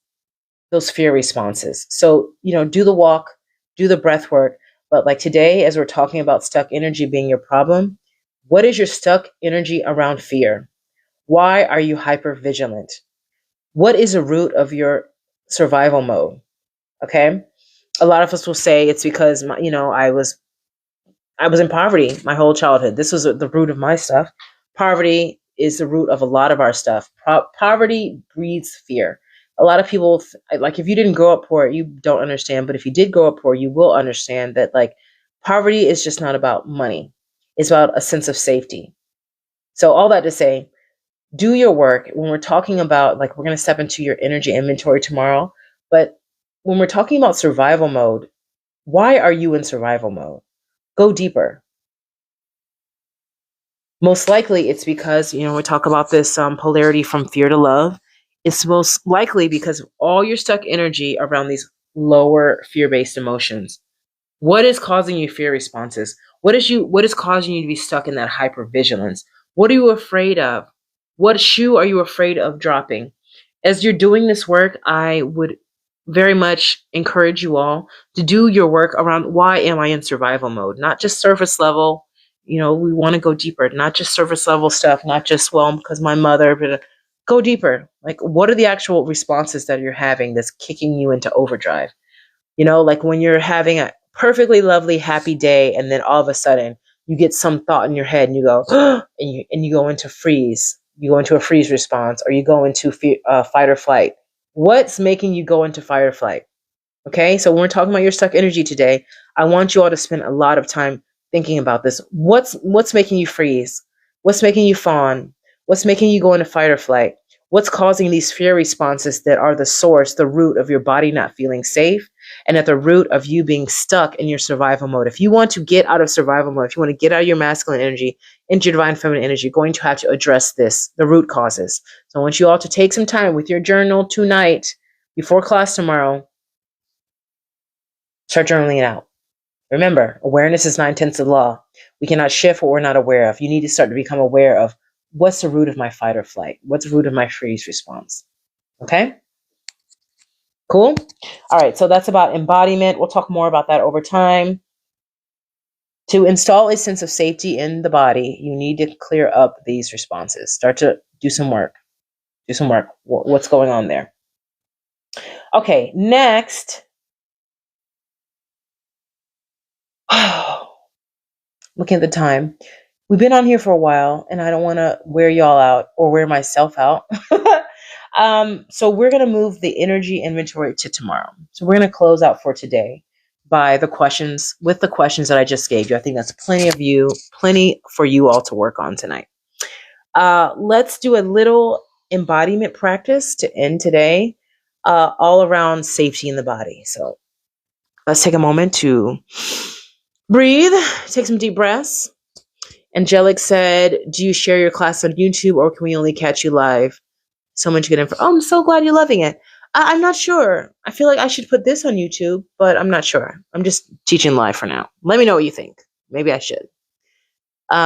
those fear responses. So, do the walk, do the breath work. But like today, as we're talking about stuck energy being your problem, what is your stuck energy around fear? Why are you hyper vigilant? What is the root of your survival mode? Okay. A lot of us will say it's because, I was in poverty my whole childhood. This was the root of my stuff. Poverty is the root of a lot of our stuff. Poverty breeds fear. A lot of people, like, if you didn't grow up poor, you don't understand. But if you did grow up poor, you will understand that, like, poverty is just not about money. It's about a sense of safety. So all that to say, do your work. When we're talking about, like, we're going to step into your energy inventory tomorrow. But when we're talking about survival mode, why are you in survival mode? Go deeper. Most likely it's because, we talk about this polarity from fear to love. It's most likely because of all your stuck energy around these lower fear-based emotions. What is causing you fear responses? What is causing you to be stuck in that hypervigilance? What are you afraid of? What shoe are you afraid of dropping? As you're doing this work, I would very much encourage you all to do your work around, why am I in survival mode? Not just surface level. We want to go deeper, not just surface level stuff, not just, well, because my mother, but go deeper. Like, what are the actual responses that you're having that's kicking you into overdrive? Like when you're having a perfectly lovely, happy day, and then all of a sudden you get some thought in your head and you go, and you go into freeze. You go into a freeze response, or you go into fight or flight. What's making you go into fight or flight? Okay, so when we're talking about your stuck energy today, I want you all to spend a lot of time thinking about this. What's making you freeze? What's making you fawn? What's making you go into fight or flight? What's causing these fear responses that are the source, the root of your body not feeling safe, and at the root of you being stuck in your survival mode? If you want to get out of survival mode, if you want to get out of your masculine energy into your divine feminine energy, you're going to have to address the root causes. So I want you all to take some time with your journal tonight, before class tomorrow. Start journaling it out. Remember, awareness is 9/10 of the law. We cannot shift what we're not aware of. You need to start to become aware of, what's the root of my fight or flight? What's the root of my freeze response? Okay? Cool? All right, so that's about embodiment. We'll talk more about that over time. To install a sense of safety in the body, you need to clear up these responses. Start to do some work. Do some work. What's going on there? Okay, next. Looking at the time. we've been on here for a while, and I don't want to wear y'all out or wear myself out. So we're going to move the energy inventory to tomorrow. So we're going to close out for today by the questions that I just gave you. I think that's plenty for you all to work on tonight. Let's do a little embodiment practice to end today, all around safety in the body. So let's take a moment to breathe, take some deep breaths. Angelic said, do you share your class on YouTube or can we only catch you live? So much good info. Oh, I'm so glad you're loving it. I'm not sure. I feel like I should put this on YouTube, but I'm not sure. I'm just teaching live for now. Let me know what you think. Maybe I should. Did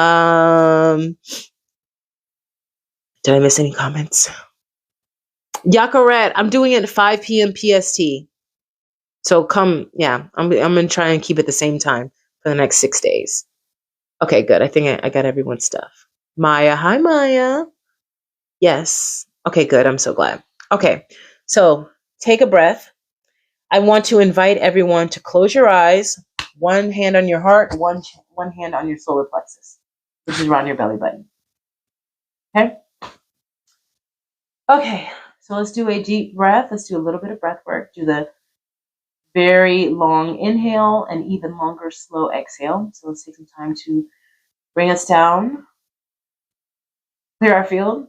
I miss any comments? Yakaret, I'm doing it at 5 p.m. PST. So come, yeah, I'm going to try and keep it the same time for the next 6 days. Okay, good. I think I got everyone's stuff. Maya, hi Maya. Yes. Okay, good. I'm so glad. Okay, so take a breath. I want to invite everyone to close your eyes. One hand on your heart, one hand on your solar plexus, which is around your belly button. Okay? Okay, so let's do a deep breath. Let's do a little bit of breath work. Do the very long inhale and even longer slow exhale. So let's take some time to bring us down. Clear our field.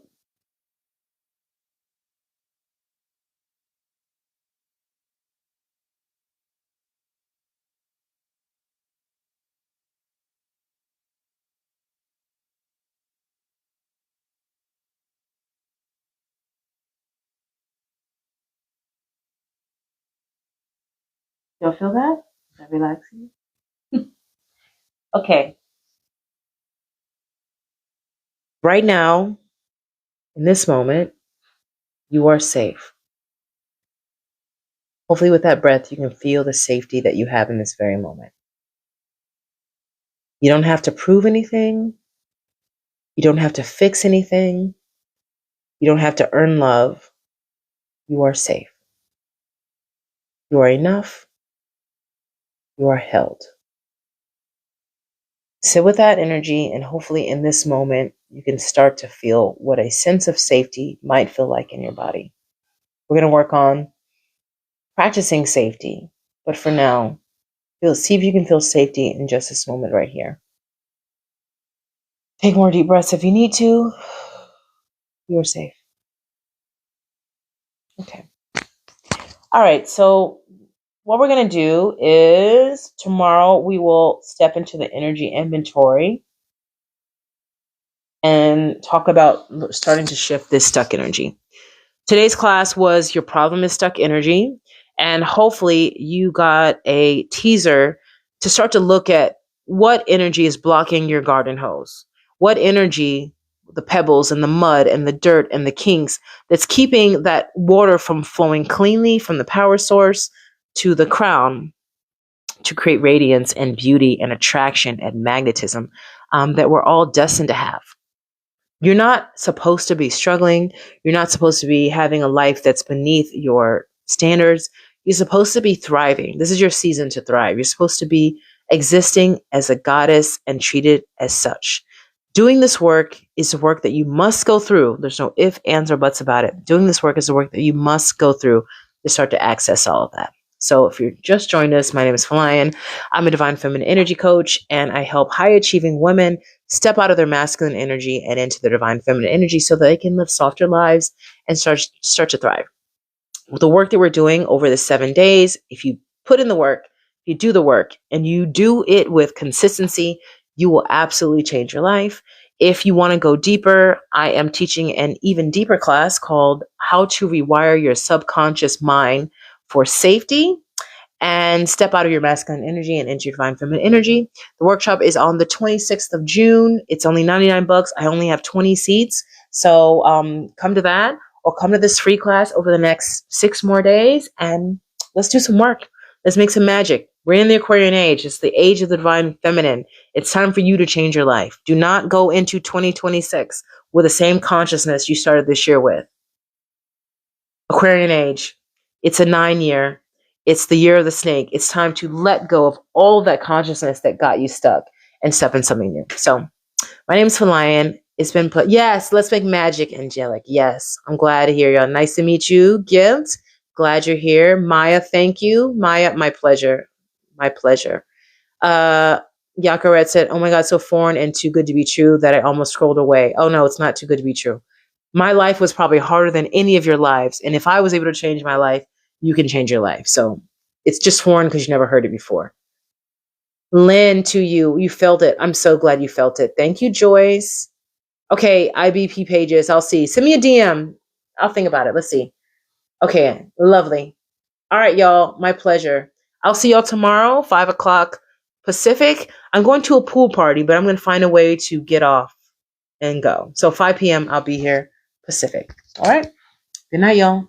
Y'all feel that? Is that relaxing? Okay. Right now, in this moment, you are safe. Hopefully with that breath, you can feel the safety that you have in this very moment. You don't have to prove anything. You don't have to fix anything. You don't have to earn love. You are safe. You are enough. You are held. Sit with that energy, and hopefully in this moment, you can start to feel what a sense of safety might feel like in your body. We're going to work on practicing safety, but for now, see if you can feel safety in just this moment right here. Take more deep breaths if you need to. You are safe. Okay. All right, so what we're going to do is tomorrow we will step into the energy inventory and talk about starting to shift this stuck energy. Today's class was Your Problem is Stuck Energy, and hopefully you got a teaser to start to look at what energy is blocking your garden hose. What energy, the pebbles and the mud and the dirt and the kinks, that's keeping that water from flowing cleanly from the power source to the crown to create radiance and beauty and attraction and magnetism that we're all destined to have. You're not supposed to be struggling. You're not supposed to be having a life that's beneath your standards. You're supposed to be thriving. This is your season to thrive. You're supposed to be existing as a goddess and treated as such. Doing this work is the work that you must go through. There's no ifs, ands, or buts about it. Doing this work is the work that you must go through to start to access all of that. So if you're just joined us, my name is Falayan. I'm a divine feminine energy coach, and I help high achieving women step out of their masculine energy and into their divine feminine energy so that they can live softer lives and start to thrive. With the work that we're doing over the 7 days, if you put in the work, you do the work, and you do it with consistency, you will absolutely change your life. If you want to go deeper, I am teaching an even deeper class called How to Rewire Your Subconscious Mind for Safety and Step Out of Your Masculine Energy and into your Divine Feminine Energy. The workshop is on the 26th of June. It's only $99. I only have 20 seats. So come to that or come to this free class over the next 6 more days and let's do some work. Let's make some magic. We're in the Aquarian age. It's the age of the Divine Feminine. It's time for you to change your life. Do not go into 2026 with the same consciousness you started this year with. Aquarian age. It's a 9-year. It's the year of the snake. It's time to let go of all that consciousness that got you stuck and step in something new. So My name's Felion. It's been yes, let's make magic, angelic. Yes, I'm glad to hear y'all. Nice to meet you, Gift. Glad you're here. Maya, thank you. Maya, my pleasure. My pleasure. Yakaret said, oh my God, so foreign and too good to be true that I almost scrolled away. Oh no, it's not too good to be true. My life was probably harder than any of your lives. And if I was able to change my life, you can change your life. So it's just foreign because you never heard it before. Lynn, to you. You felt it. I'm so glad you felt it. Thank you, Joyce. Okay, IBP pages. I'll see. Send me a DM. I'll think about it. Let's see. Okay, lovely. All right, y'all. My pleasure. I'll see y'all tomorrow, 5 o'clock Pacific. I'm going to a pool party, but I'm going to find a way to get off and go. So 5 p.m. I'll be here Pacific. All right. Good night, y'all.